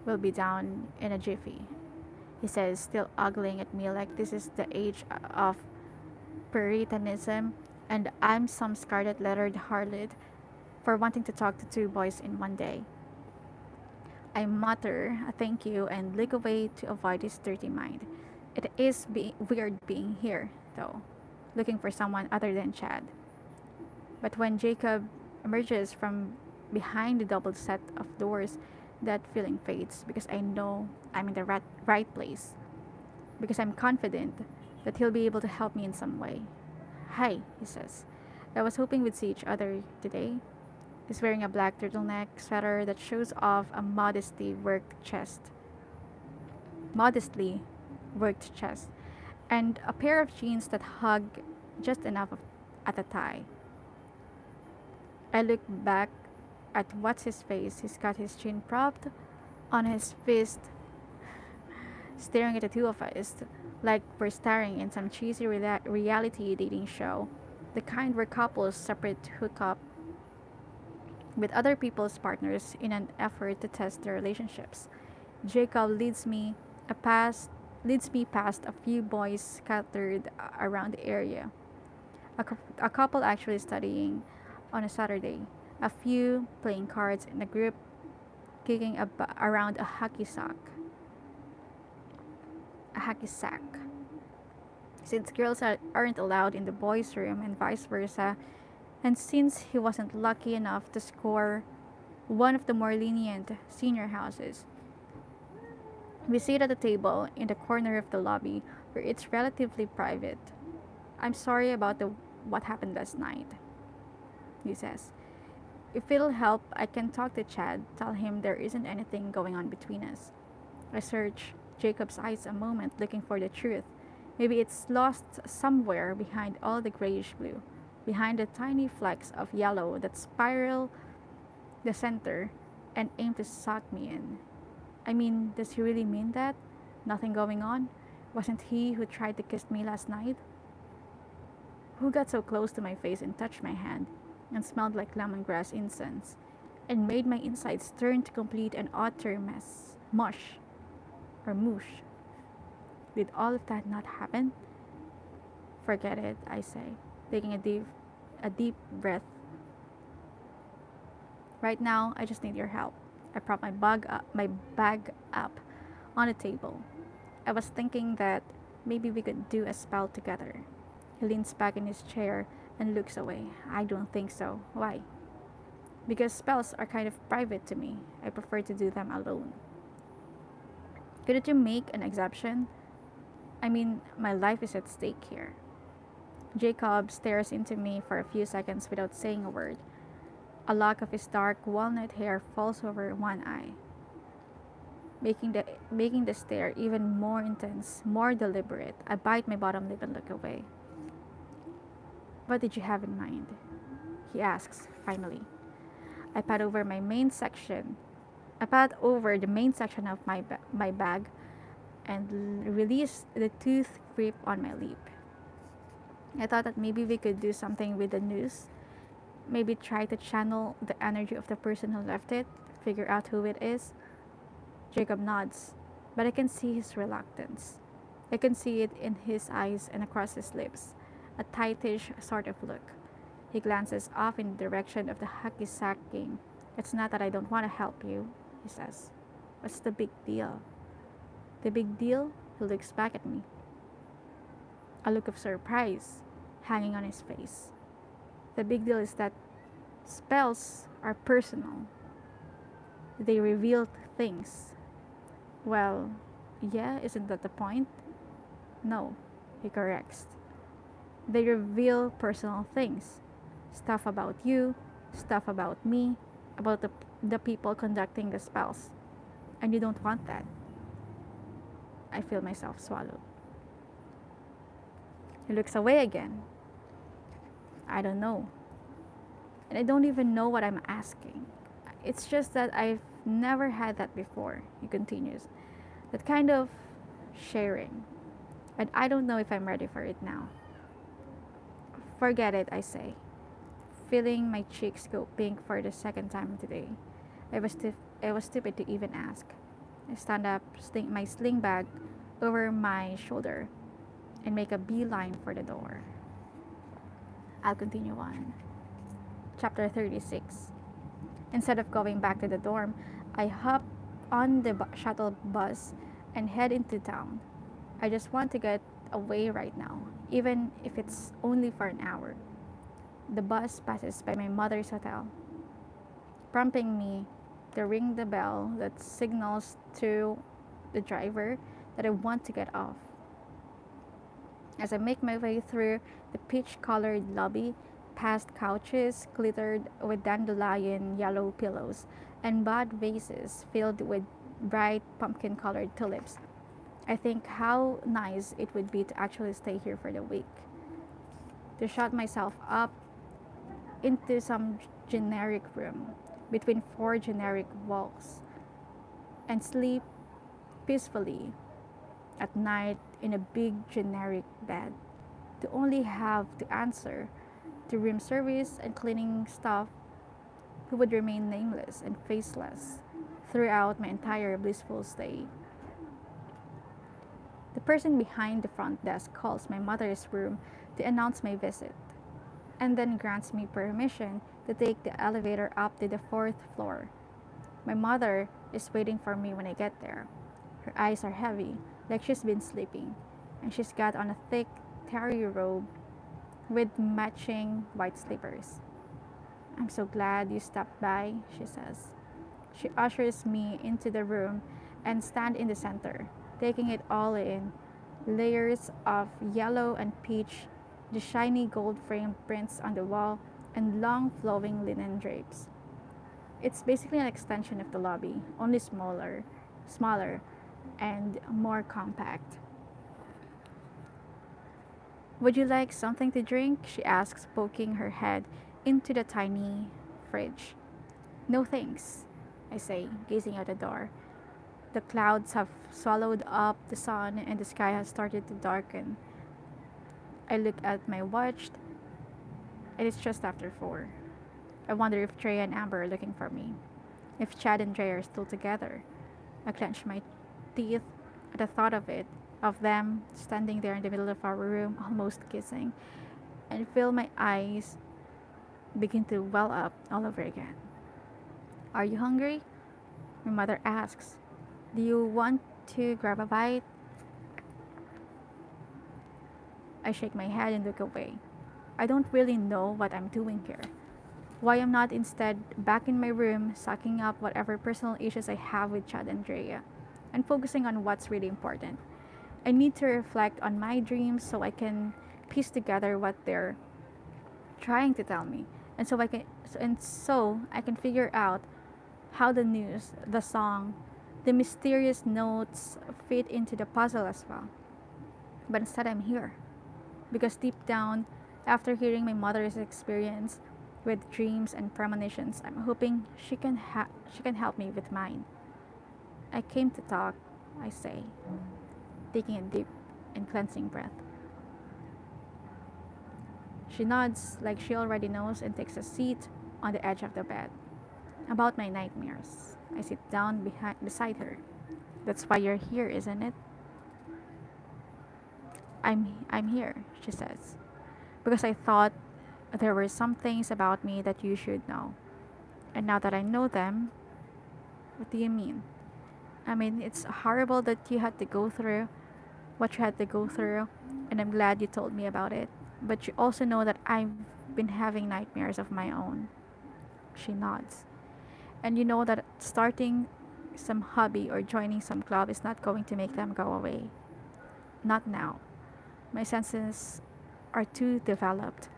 will be down in a jiffy, he says, still ogling at me like this is the age of Puritanism and I'm some scarlet lettered harlot for wanting to talk to two boys in one day. I mutter a thank you and lick away to avoid his dirty mind. It is weird being here, though, looking for someone other than Chad. But when Jacob emerges from behind the double set of doors, that feeling fades because I know I'm in the right place. Because I'm confident that he'll be able to help me in some way. Hi, he says. I was hoping we'd see each other today. He's wearing a black turtleneck sweater that shows off a modestly worked chest, and a pair of jeans that hug just enough at the thigh. I look back at what's his face. He's got his chin propped on his fist, staring at the two of us like we're starring in some cheesy reality dating show, the kind where couples separate to hook up with other people's partners in an effort to test their relationships. Jacob leads me past a few boys scattered around the area. A couple actually studying on a Saturday, a few playing cards in a group kicking around a hacky sack. A hacky sack. Since girls aren't allowed in the boys' room and vice versa, and since he wasn't lucky enough to score one of the more lenient senior houses, we sit at a table in the corner of the lobby, where it's relatively private. I'm sorry about the what happened last night, he says. If it'll help, I can talk to Chad, tell him there isn't anything going on between us. I search Jacob's eyes a moment looking for the truth. Maybe it's lost somewhere behind all the grayish blue, behind the tiny flecks of yellow that spiral the center and aim to suck me in. I mean, does he really mean that? Nothing going on? Wasn't he who tried to kiss me last night? Who got so close to my face and touched my hand and smelled like lemongrass incense and made my insides turn to complete and utter mess, mush, or moosh? Did all of that not happen? Forget it, I say, taking a deep breath. Right now, I just need your help. I prop my bag up on the table. I was thinking that maybe we could do a spell together. He leans back in his chair and looks away. I don't think so. Why? Because spells are kind of private to me. I prefer to do them alone. Couldn't you make an exception? I mean, my life is at stake here. Jacob stares into me for a few seconds without saying a word. A lock of his dark walnut hair falls over one eye, making the stare even more intense, more deliberate. I bite my bottom lip and look away. What did you have in mind? He asks, finally. I pat over my main section. I pat over the main section of my bag and release the tooth grip on my lip. I thought that maybe we could do something with the news. Maybe try to channel the energy of the person who left it, figure out who it is. Jacob nods, but I can see his reluctance. I can see it in his eyes and across his lips, a tightish sort of look. He glances off in the direction of the hacky sack game. It's not that I don't want to help you, he says. What's the big deal? The big deal? He looks back at me, a look of surprise hanging on his face. The big deal is that spells are personal. They reveal things. Well, yeah, isn't that the point? No, he corrects. They reveal personal things. Stuff about you, stuff about me, about the people conducting the spells. And you don't want that. I feel myself swallow. He looks away again. I don't know. And I don't even know what I'm asking. It's just that I've never had that before, he continues. That kind of sharing. And I don't know if I'm ready for it now. Forget it, I say, feeling my cheeks go pink for the second time today. I was stupid to even ask. I stand up, sling my sling bag over my shoulder, and make a beeline for the door. I'll continue on. Chapter 36. Instead of going back to the dorm, I hop on the shuttle bus and head into town. I just want to get away right now, even if it's only for an hour. The bus passes by my mother's hotel, prompting me to ring the bell that signals to the driver that I want to get off. As I make my way through the peach-colored lobby, past couches glittered with dandelion yellow pillows and bud vases filled with bright pumpkin-colored tulips, I think how nice it would be to actually stay here for the week. To shut myself up into some generic room between four generic walls and sleep peacefully at night in a big generic bed. To only have to answer to room service and cleaning staff who would remain nameless and faceless throughout my entire blissful stay. The person behind the front desk calls my mother's room to announce my visit, and then grants me permission to take the elevator up to the fourth floor. My mother is waiting for me when I get there. Her eyes are heavy, like she's been sleeping, and she's got on a thick terry robe with matching white slippers. I'm so glad you stopped by, she says. She ushers me into the room and stand in the center, taking it all in layers of yellow and peach, the shiny gold framed prints on the wall, and long flowing linen drapes. It's basically an extension of the lobby, only smaller, and more compact. Would you like something to drink? She asks, poking her head into the tiny fridge. No thanks, I say, gazing out the door. The clouds have swallowed up the sun and the sky has started to darken. I look at my watch and it's just after 4. I wonder if Trey and Amber are looking for me. If Chad and Dre are still together. I clench my teeth at the thought of them standing there in the middle of our room, almost kissing, and feel my eyes begin to well up all over again. Are you hungry? My mother asks. Do you want to grab a bite? I shake my head and look away. I don't really know what I'm doing here. Why I'm not instead back in my room, sucking up whatever personal issues I have with Chad and Drea, and focusing on what's really important. I need to reflect on my dreams so I can piece together what they're trying to tell me, and so I can figure out how the news, the song, the mysterious notes fit into the puzzle as well. But instead, I'm here because deep down, after hearing my mother's experience with dreams and premonitions, I'm hoping she can help me with mine. I came to talk, I say, taking a deep and cleansing breath. She nods like she already knows and takes a seat on the edge of the bed. About my nightmares. I sit down beside her. That's why you're here, isn't it? I'm here, she says. Because I thought there were some things about me that you should know. And now that I know them, what do you mean? I mean, it's horrible that you had to go through what you had to go through, and I'm glad you told me about it. But you also know that I've been having nightmares of my own. She nods. And you know that starting some hobby or joining some club is not going to make them go away. Not now. My senses are too developed.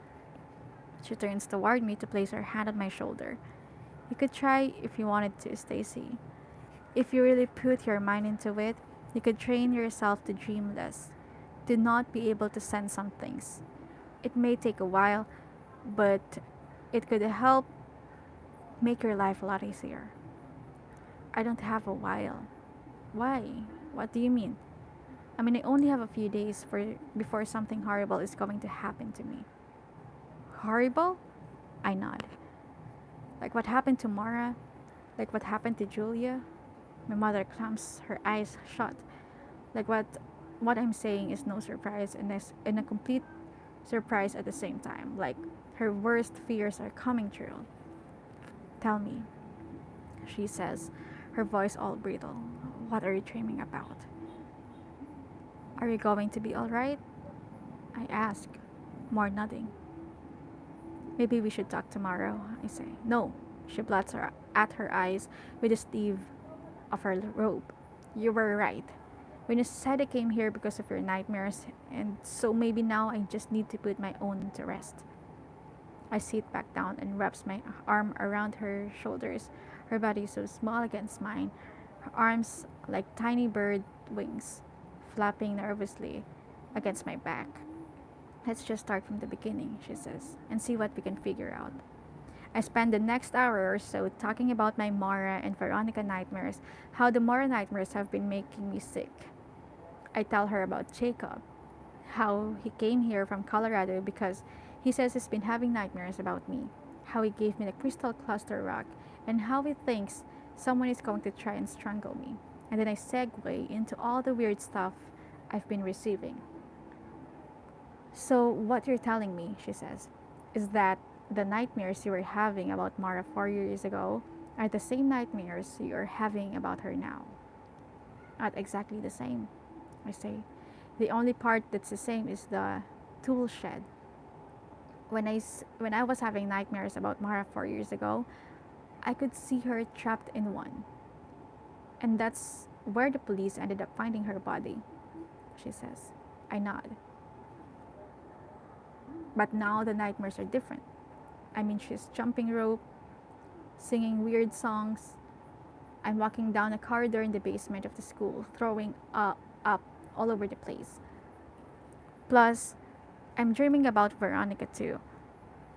She turns toward me to place her hand on my shoulder. You could try if you wanted to, Stacy. If you really put your mind into it, you could train yourself to dream less, to not be able to sense some things. It may take a while, but it could help make your life a lot easier. I don't have a while. Why? What do you mean? I mean, I only have a few days before something horrible is going to happen to me. Horrible? I nod. Like what happened to Mara? Like what happened to Julia? My mother clamps her eyes shut. Like what I'm saying is no surprise and a complete surprise at the same time. Like her worst fears are coming true. Tell me, she says, her voice all brittle. What are you dreaming about? Are you going to be alright? I ask, more nodding. Maybe we should talk tomorrow, I say. No, she blots at her eyes with the sleeve of her robe. You were right. When you said I came here because of your nightmares, and so maybe now I just need to put my own to rest. I sit back down and wraps my arm around her shoulders, her body so small against mine, her arms like tiny bird wings, flapping nervously against my back. Let's just start from the beginning, she says, and see what we can figure out. I spend the next hour or so talking about my Mara and Veronica nightmares, how the Mara nightmares have been making me sick. I tell her about Jacob, how he came here from Colorado because he says he's been having nightmares about me, how he gave me the crystal cluster rock, and how he thinks someone is going to try and strangle me. And then I segue into all the weird stuff I've been receiving. So, what you're telling me, she says, is that the nightmares you were having about Mara 4 years ago are the same nightmares you're having about her now. Not exactly the same, I say. The only part that's the same is the tool shed. When I was having nightmares about Mara 4 years ago, I could see her trapped in one. And that's where the police ended up finding her body. she says. I nod. But now the nightmares are different. I mean, she's jumping rope, singing weird songs. I'm walking down a corridor in the basement of the school, throwing up all over the place. Plus, I'm dreaming about Veronica too.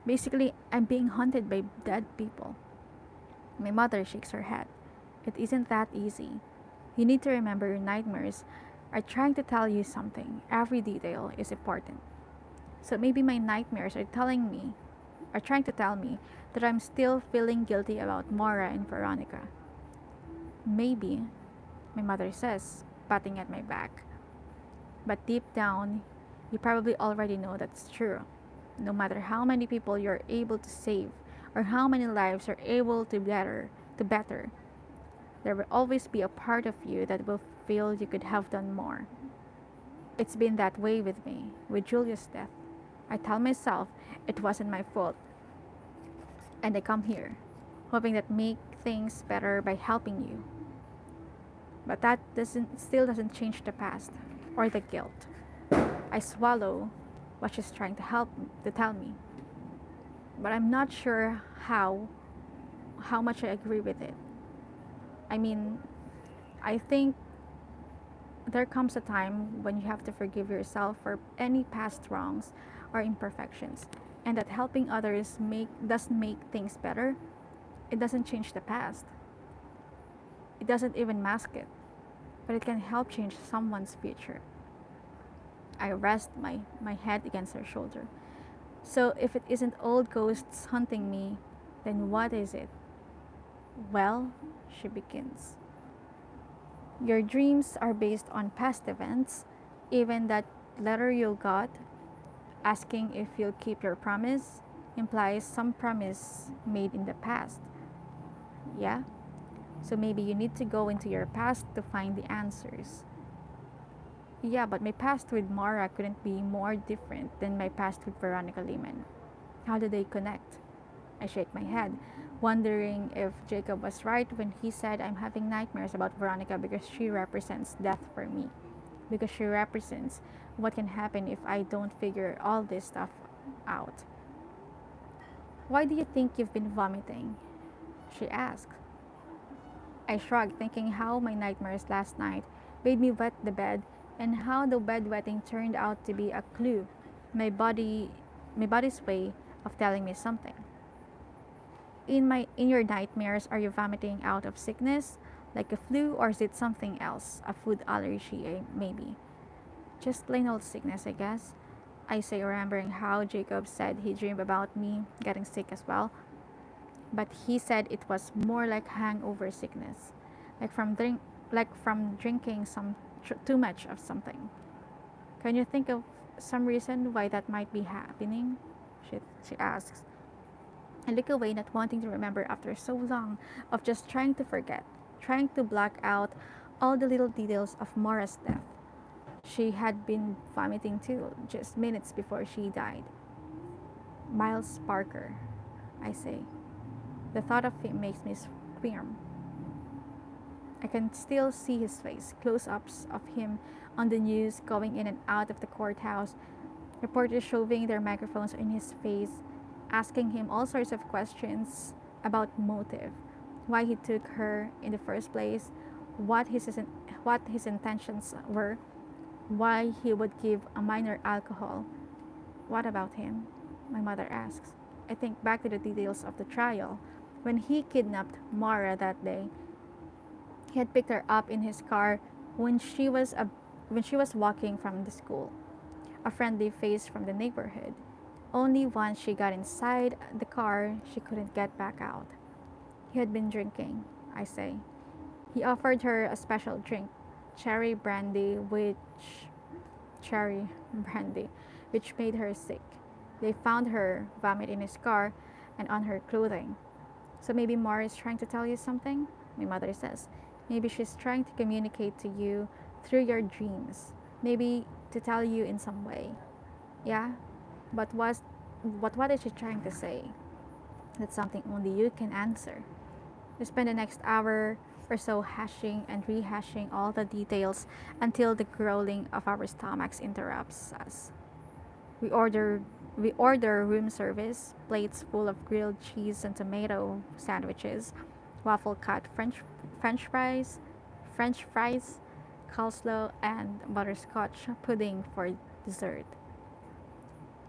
Basically, I'm being haunted by dead people. My mother shakes her head. It isn't that easy. You need to remember your nightmares are trying to tell you something. Every detail is important. So maybe my nightmares are trying to tell me that I'm still feeling guilty about Mora and Veronica. Maybe, my mother says, patting at my back. But deep down, you probably already know that's true. No matter how many people you're able to save or how many lives you're able to better, there will always be a part of you that will feel you could have done more. It's been that way with me, with Julia's death. I tell myself it wasn't my fault, and I come here, hoping that make things better by helping you. But that doesn't still doesn't change the past or the guilt. I swallow what she's trying to tell me, but I'm not sure how much I agree with it. I mean, I think there comes a time when you have to forgive yourself for any past wrongs or imperfections, and that helping others doesn't make things better. It doesn't change the past. It doesn't even mask it, but it can help change someone's future. I rest my head against her shoulder. So if it isn't old ghosts hunting me, then what is it? Well, she begins. Your dreams are based on past events, even that letter you got asking if you'll keep your promise implies some promise made in the past. Yeah? So maybe you need to go into your past to find the answers. Yeah, but my past with Mara couldn't be more different than my past with Veronica Lehman. How do they connect? I shake my head, wondering if Jacob was right when he said I'm having nightmares about Veronica because she represents death for me. Because she represents what can happen if I don't figure all this stuff out. Why do you think you've been vomiting? She asks. I shrug, thinking how my nightmares last night made me wet the bed and how the bedwetting turned out to be a clue, my body my body's way of telling me something. In your nightmares, are you vomiting out of sickness, like a flu, or is it something else, a food allergy maybe? Just plain old sickness, I guess. I say, remembering how Jacob said he dreamed about me getting sick as well, but he said it was more like hangover sickness, like from drinking too much of something. Can you think of some reason why that might be happening? She asks. I look away, not wanting to remember after so long of just trying to forget, trying to block out all the little details of Mora's death. She had been vomiting too, just minutes before she died. Miles Parker, I say. The thought of him makes me squirm. I can still see his face, close ups of him on the news going in and out of the courthouse, reporters shoving their microphones in his face, asking him all sorts of questions about motive, why he took her in the first place, what his intentions were, why he would give a minor alcohol. What about him? My mother asks. I think back to the details of the trial. When he kidnapped Mara that day, he had picked her up in his car when when she was walking from the school, a friendly face from the neighborhood. Only once she got inside the car, she couldn't get back out. He had been drinking, I say. He offered her a special drink, cherry brandy, cherry brandy, which made her sick. They found her vomit in his car and on her clothing. So maybe Mara is trying to tell you something? My mother says. Maybe she's trying to communicate to you through your dreams. Maybe to tell you in some way. Yeah? But what is she trying to say? That's something only you can answer. We spend the next hour or so, hashing and rehashing all the details until the growling of our stomachs interrupts us. We order we order room service, plates full of grilled cheese and tomato sandwiches, waffle cut French fries, coleslaw, and butterscotch pudding for dessert.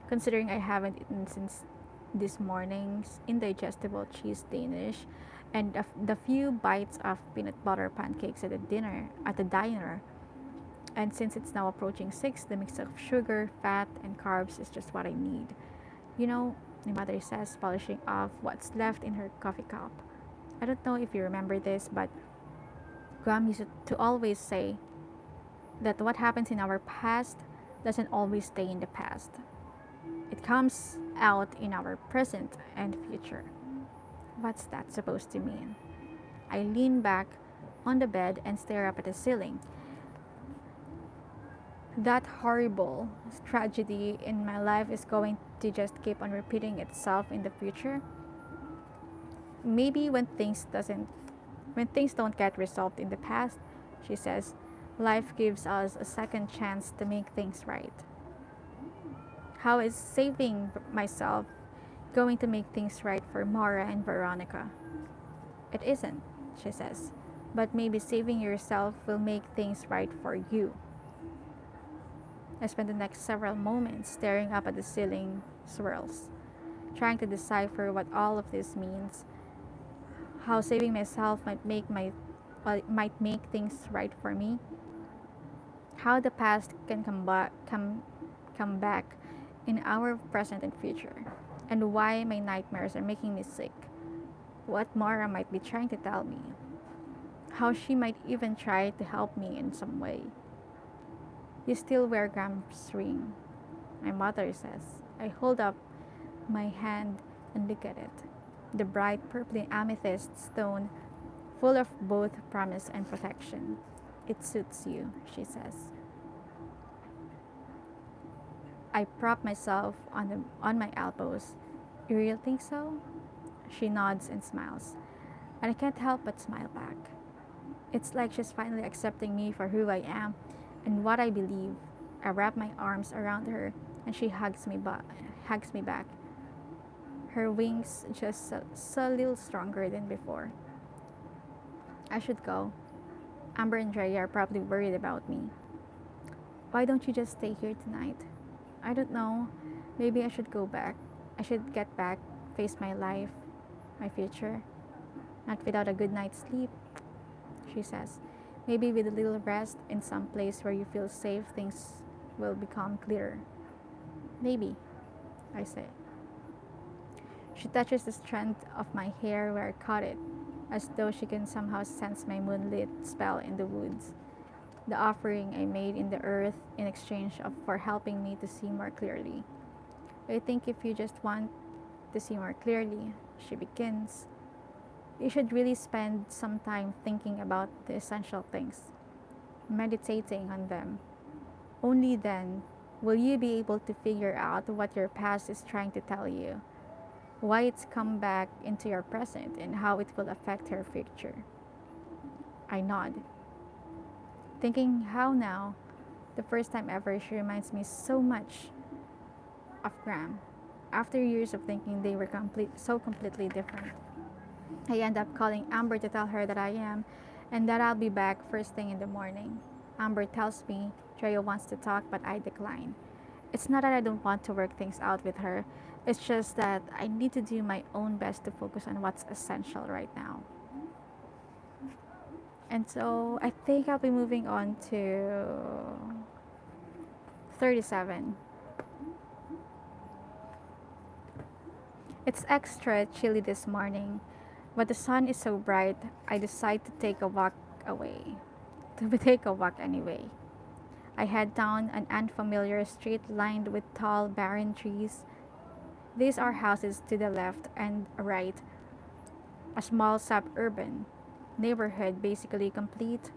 Considering I haven't eaten since this morning's indigestible cheese Danish and the few bites of peanut butter pancakes at the diner, and since it's now approaching 6, the mix of sugar, fat, and carbs is just what I need. You know, my mother says, polishing off what's left in her coffee cup. I don't know if you remember this, but Graham used to always say that what happens in our past doesn't always stay in the past. It comes out in our present and future. What's that supposed to mean? I lean back on the bed and stare up at the ceiling. That horrible tragedy in my life is going to just keep on repeating itself in the future. Maybe when things don't get resolved in the past, she says, life gives us a second chance to make things right. How is saving myself going to make things right for Mara and Veronica? It isn't, she says, but maybe saving yourself will make things right for you. I spend the next several moments staring up at the ceiling swirls, trying to decipher what all of this means, how saving myself might make things right for me, how the past can come back in our present and future, and why my nightmares are making me sick, what Mara might be trying to tell me, how she might even try to help me in some way. You still wear Graham's ring, my mother says. I hold up my hand and look at it. The bright purple amethyst stone, full of both promise and protection. It suits you, she says. I prop myself on my elbows. You really think so? She nods and smiles, and I can't help but smile back. It's like she's finally accepting me for who I am and what I believe. I wrap my arms around her, and she hugs me back. Her wings just so little stronger than before. I should go. Amber and Drea are probably worried about me. Why don't you just stay here tonight? I don't know. Maybe I should go back. I should get back, face my life, my future. Not without a good night's sleep, she says. Maybe with a little rest in some place where you feel safe, things will become clearer. Maybe, I say. She touches the strand of my hair where I caught it, as though she can somehow sense my moonlit spell in the woods. The offering I made in the earth in exchange for helping me to see more clearly. I think if you just want to see more clearly, she begins, you should really spend some time thinking about the essential things, meditating on them. Only then will you be able to figure out what your past is trying to tell you, why it's come back into your present, and how it will affect your future. I nod, thinking how now, the first time ever, she reminds me so much of Graham. After years of thinking they were so completely different, I end up calling Amber to tell her that I am and that I'll be back first thing in the morning. Amber tells me Drea wants to talk, but I decline. It's not that I don't want to work things out with her, it's just that I need to do my own best to focus on what's essential right now. And so I think I'll be moving on to 37. It's extra chilly this morning, but the sun is so bright, I decide to take a walk away. To take a walk anyway. I head down an unfamiliar street lined with tall, barren trees. These are houses to the left and right, a small suburban neighborhood basically complete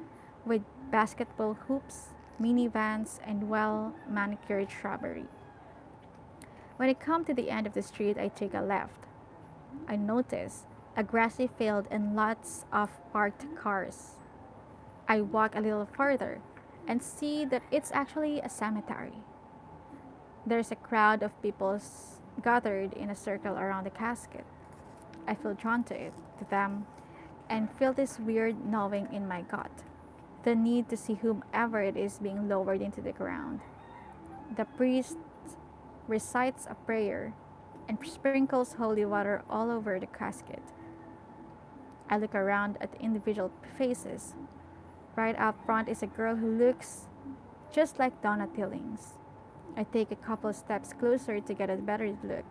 with basketball hoops, minivans, and well manicured shrubbery. When I come to the end of the street, I take a left. I notice a grassy field, and lots of parked cars. I walk a little further and see that it's actually a cemetery. There's a crowd of people gathered in a circle around the casket. I feel drawn to them, and feel this weird gnawing in my gut. The need to see whomever it is being lowered into the ground. The priest recites a prayer and sprinkles holy water all over the casket. I look around at the individual faces. Right up front is a girl who looks just like Donna Tillings. I take a couple steps closer to get a better look.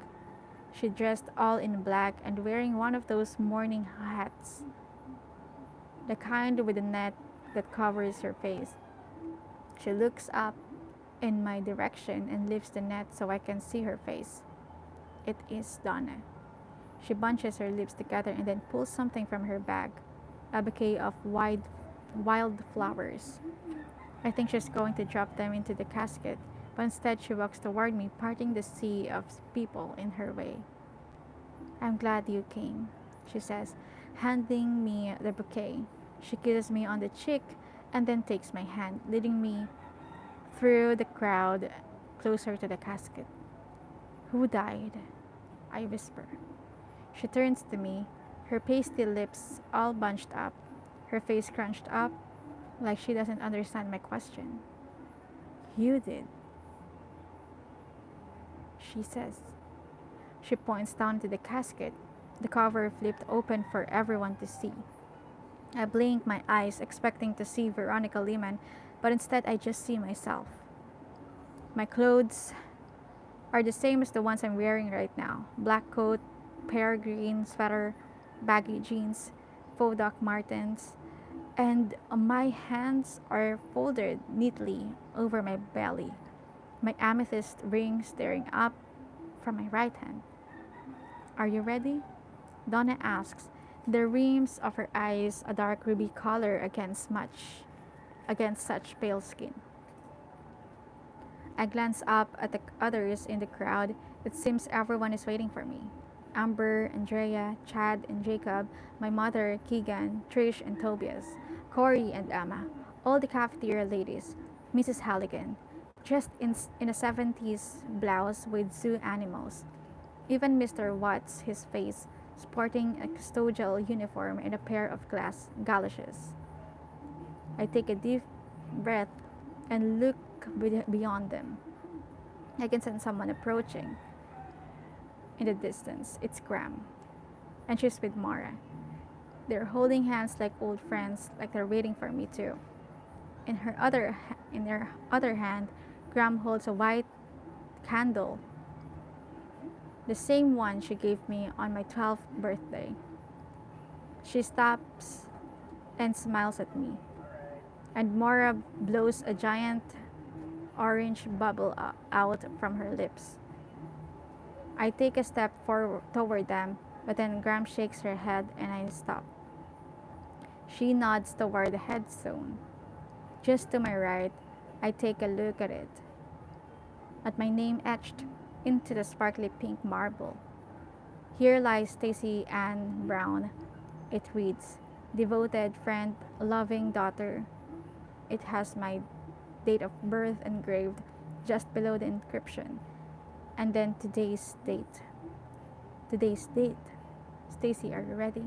She dressed all in black and wearing one of those mourning hats, the kind with a net that covers her face. She looks up in my direction and lifts the net so I can see her face. It is Donna. She bunches her lips together and then pulls something from her bag, a bouquet of wild flowers. I think she's going to drop them into the casket, but instead she walks toward me, parting the sea of people in her way. I'm glad you came, she says, handing me the bouquet. She kisses me on the cheek and then takes my hand, leading me through the crowd closer to the casket. Who died? I whisper. She turns to me, her pasty lips all bunched up, her face scrunched up like she doesn't understand my question. You did, she says. She points down to the casket, the cover flipped open for everyone to see. I blink my eyes, expecting to see Veronica Lehman, but instead I just see myself. My clothes are the same as the ones I'm wearing right now: black coat, pear green sweater, baggy jeans, faux Doc Martens, and my hands are folded neatly over my belly, my amethyst ring staring up from my right hand. Are you ready? Donna asks, the rims of her eyes a dark ruby color against such pale skin. I glance up at the others in the crowd. It seems everyone is waiting for me. Amber, Andrea, Chad, and Jacob, my mother, Keegan, Trish, and Tobias, Corey, and Emma, all the cafeteria ladies, Mrs. Halligan, dressed in a 70s blouse with zoo animals. Even Mr. Watts, his face, sporting a custodial uniform and a pair of glass galoshes. I take a deep breath and look beyond them. I can sense someone approaching. In the distance, it's Graham, and she's with Mara. They're holding hands like old friends, like they're waiting for me too. In their other hand, Graham holds a white candle, the same one she gave me on my 12th birthday. She stops and smiles at me, and Mara blows a giant orange bubble out from her lips. I take a step forward toward them, but then Graham shakes her head and I stop. She nods toward the headstone. Just to my right, I take a look at my name etched into the sparkly pink marble. Here lies Stacy Ann Brown. It reads, devoted friend, loving daughter. It has my date of birth engraved just below the inscription. And then today's date. Today's date. Stacy, are you ready?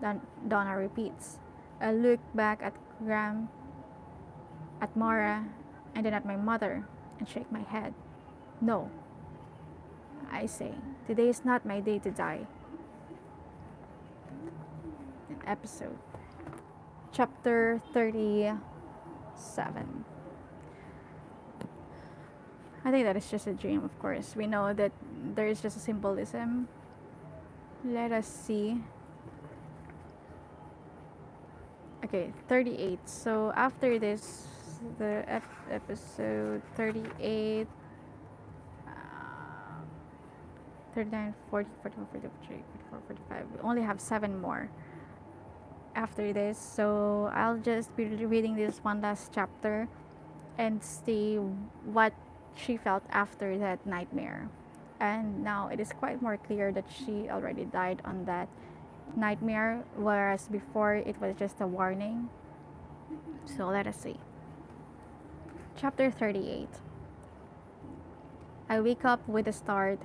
Donna repeats. I look back at Graham, at Mara, and then at my mother, and shake my head. No, I say. Today is not my day to die. An episode. Chapter 37. I think that is just a dream, of course. We know that there is just a symbolism. Let us see. Okay, 38. So after this, the episode 38, 39, 40, 41, 43, 44, 45. We only have 7 more after this. So I'll just be reading this one last chapter and see what she felt after that nightmare. And now it is quite more clear that she already died on that nightmare, whereas before it was just a warning. So let us see. Chapter 38. I wake up with a start,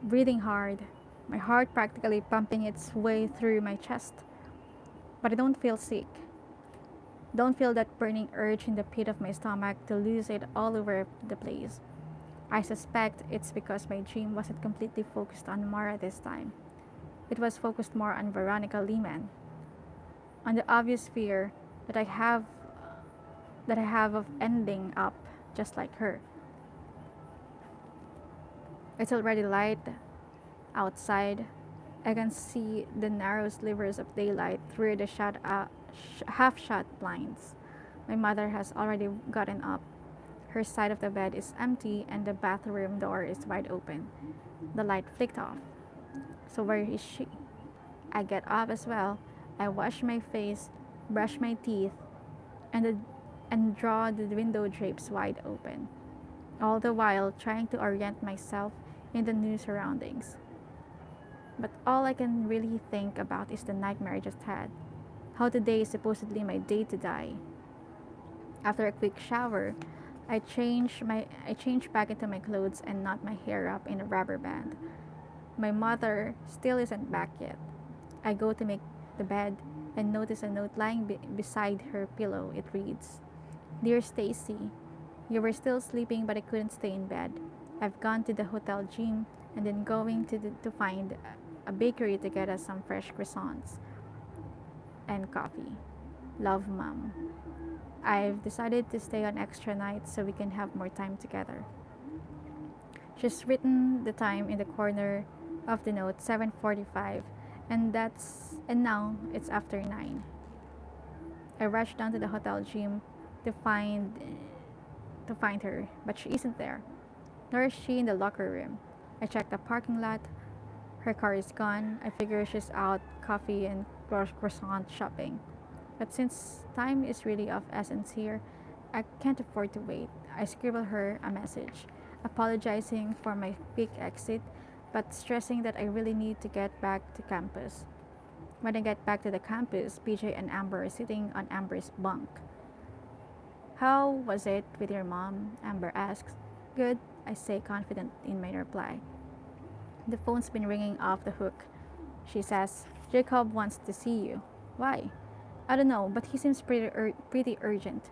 breathing hard, my heart practically pumping its way through my chest. But I don't feel sick. Don't feel that burning urge in the pit of my stomach to lose it all over the place. I suspect it's because my dream wasn't completely focused on Mara this time. It was focused more on Veronica Lehman, on the obvious fear that I have of ending up just like her. It's already light outside. I can see the narrow slivers of daylight through the half shut blinds. My mother has already gotten up. Her side of the bed is empty and the bathroom door is wide open. The light flicked off. So where is she? I get up as well. I wash my face, brush my teeth, and, the, and draw the window drapes wide open, all the while trying to orient myself in the new surroundings. But all I can really think about is the nightmare I just had. How today is supposedly my day to die. After a quick shower, I change back into my clothes and knot my hair up in a rubber band. My mother still isn't back yet. I go to make the bed and notice a note lying beside her pillow. It reads, "Dear Stacy, you were still sleeping but I couldn't stay in bed. I've gone to the hotel gym and then going to find a bakery to get us some fresh croissants and coffee. Love, Mom. I've decided to stay on extra nights so we can have more time together." She's written the time in the corner of the note, 7:45, and now it's after 9. I rush down to the hotel gym to find to find her, but she isn't there. Nor is she in the locker room. I check the parking lot. Her car is gone. I figure she's out coffee and croissant shopping. But since time is really of essence here, I can't afford to wait. I scribble her a message, apologizing for my quick exit, but stressing that I really need to get back to campus. When I get back to the campus, PJ and Amber are sitting on Amber's bunk. "How was it with your mom?" Amber asks. "Good," I say, confident in my reply. "The phone's been ringing off the hook," she says. "Jacob wants to see you." "Why?" "I don't know, but he seems pretty urgent."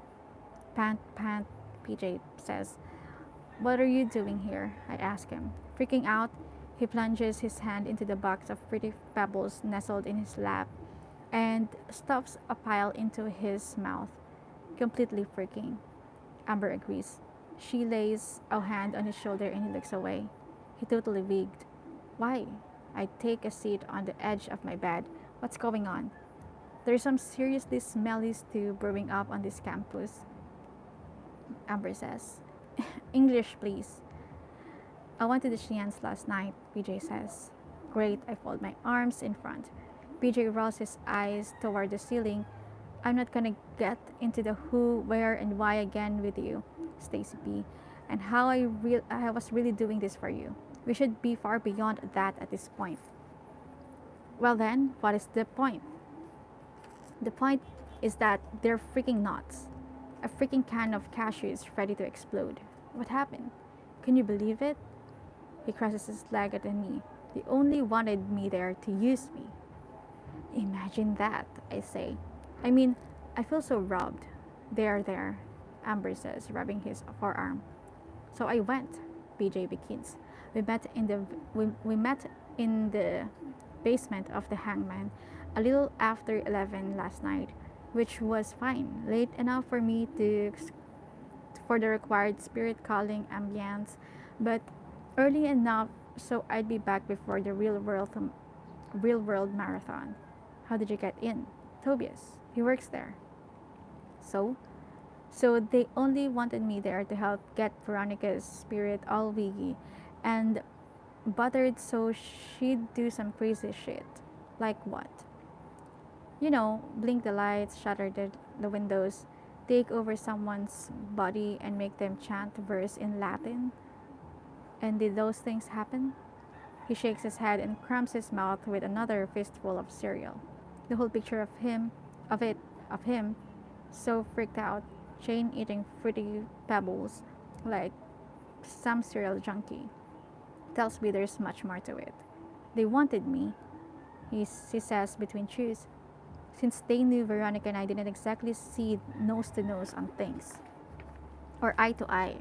"Pant, pant," PJ says. "What are you doing here?" I ask him. Freaking out, he plunges his hand into the box of pretty pebbles nestled in his lap and stuffs a pile into his mouth, completely freaking. Amber agrees. She lays a hand on his shoulder and he looks away. He totally wigged. "Why?" I take a seat on the edge of my bed. "What's going on?" "There's some seriously smelly stew brewing up on this campus," Amber says. "English, please." "I went to the Sheehan's last night," PJ says. Great, I fold my arms in front. PJ rolls his eyes toward the ceiling. "I'm not gonna get into the who, where, and why again with you, Stacy P. And how I was really doing this for you. We should be far beyond that at this point." "Well then, what is the point?" "The point is that they're freaking nuts. A freaking can of cashews ready to explode." "What happened?" "Can you believe it?" He crosses his leg at me. "They only wanted me there to use me." "Imagine that," I say. "I mean, I feel so robbed." There," Amber says, rubbing his forearm. "So I went," BJ begins. We met in the basement of the Hangman a little after 11 last night, which was fine, late enough for me for the required spirit calling ambience, but early enough so I'd be back before the real world marathon. "How did you get in?" "Tobias. He works there." So? "So they only wanted me there to help get Veronica's spirit all wiggy and buttered so she'd do some crazy shit." "Like what?" "You know, blink the lights, shatter the windows, take over someone's body and make them chant verse in Latin." "And did those things happen?" He shakes his head and cramps his mouth with another fistful of cereal. The whole picture of it, of him, so freaked out, chain eating fruity pebbles like some cereal junkie, tells me there's much more to it. They wanted me, he says between chews, since they knew Veronica and I didn't exactly see nose to nose on things. Or eye to eye,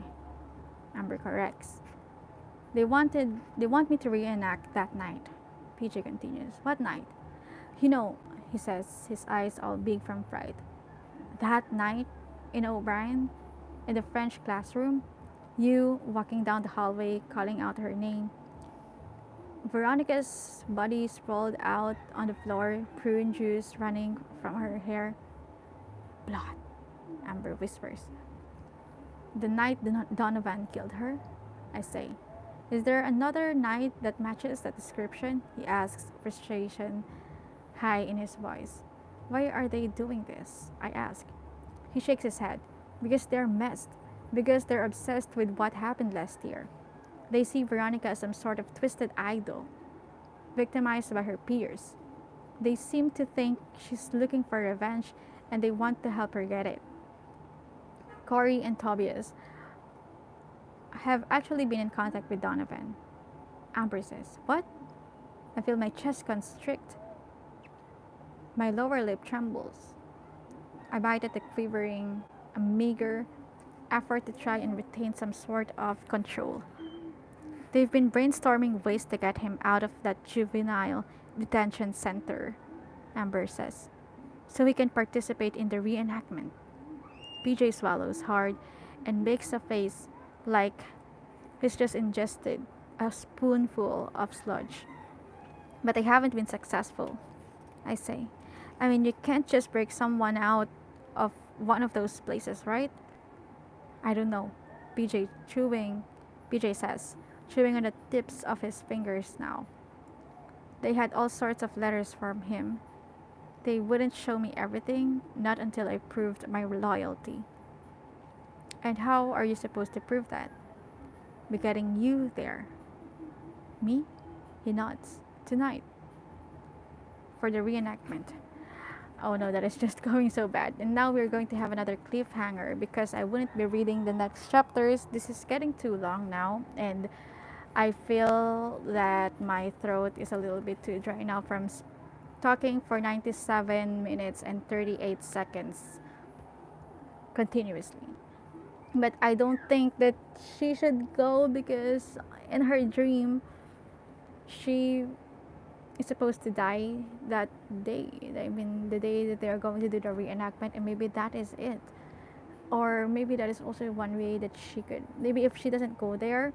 Amber corrects. They want me to reenact that night. PJ continues. What night? You know, he says, his eyes all big from fright. That night in O'Brien, in the French classroom, you walking down the hallway calling out her name. Veronica's body sprawled out on the floor, prune juice running from her hair. Blood, Amber whispers. The night Donovan killed her? I say. Is there another night that matches that description? He asks, frustration high in his voice. Why are they doing this? I ask. He shakes his head. Because they're messed. Because they're obsessed with what happened last year. They see Veronica as some sort of twisted idol, victimized by her peers. They seem to think she's looking for revenge and they want to help her get it. Corey and Tobias have actually been in contact with Donovan. Amber says, What? I feel my chest constrict. My lower lip trembles. I bite at the quivering, a meager effort to try and retain some sort of control. They've been brainstorming ways to get him out of that juvenile detention center, Amber says, so he can participate in the reenactment. PJ swallows hard and makes a face like he's just ingested a spoonful of sludge. But they haven't been successful, I say. I mean, you can't just break someone out of one of those places, right? I don't know. PJ says, chewing on the tips of his fingers now. They had all sorts of letters from him. They wouldn't show me everything, not until I proved my loyalty. And how are you supposed to prove that? By getting you there. Me? He nods. Tonight. For the reenactment. Oh no, that is just going so bad. And now we're going to have another cliffhanger because I wouldn't be reading the next chapters. This is getting too long now, and I feel that my throat is a little bit too dry now from talking for 97 minutes and 38 seconds continuously. But I don't think that she should go because in her dream, she is supposed to die that day. I mean, the day that they are going to do the reenactment, and maybe that is it. Or maybe that is also one way that she could. Maybe if she doesn't go there,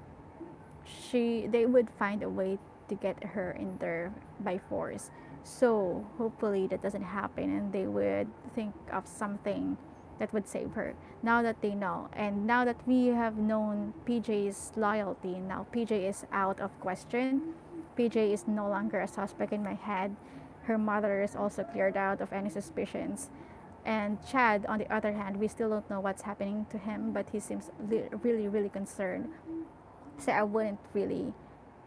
they would find a way to get her in there by force. So hopefully that doesn't happen, and they would think of something that would save her. Now that they know, and now that we have known PJ's loyalty, now PJ is out of question. PJ is no longer a suspect in my head. Her mother is also cleared out of any suspicions. And Chad, on the other hand, we still don't know what's happening to him, but he seems really, really concerned. So I wouldn't really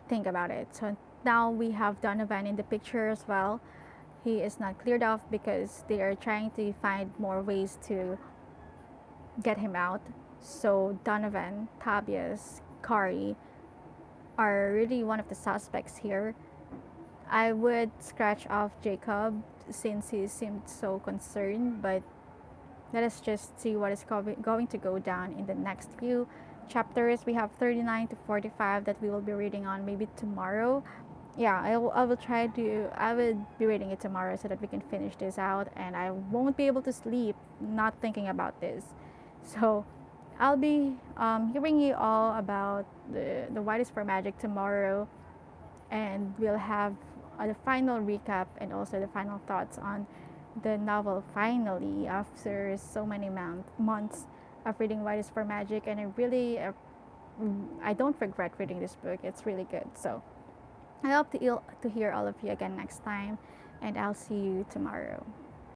think about it. So now we have Donovan in the picture as well. He is not cleared off because they are trying to find more ways to get him out. So Donovan, Tobias, Kari are really one of the suspects here. I would scratch off Jacob since he seemed so concerned, but let us just see what is going to go down in the next few chapters. We have 39 to 45 that we will be reading on maybe tomorrow. Yeah, I will try to, I will be reading it tomorrow so that we can finish this out, and I won't be able to sleep not thinking about this. So I'll be hearing you all about the White is for Magic tomorrow, and we'll have the final recap and also the final thoughts on the novel finally after so many months of reading White is for Magic. And I don't regret reading this book. It's really good. So I hope to hear all of you again next time, and I'll see you tomorrow.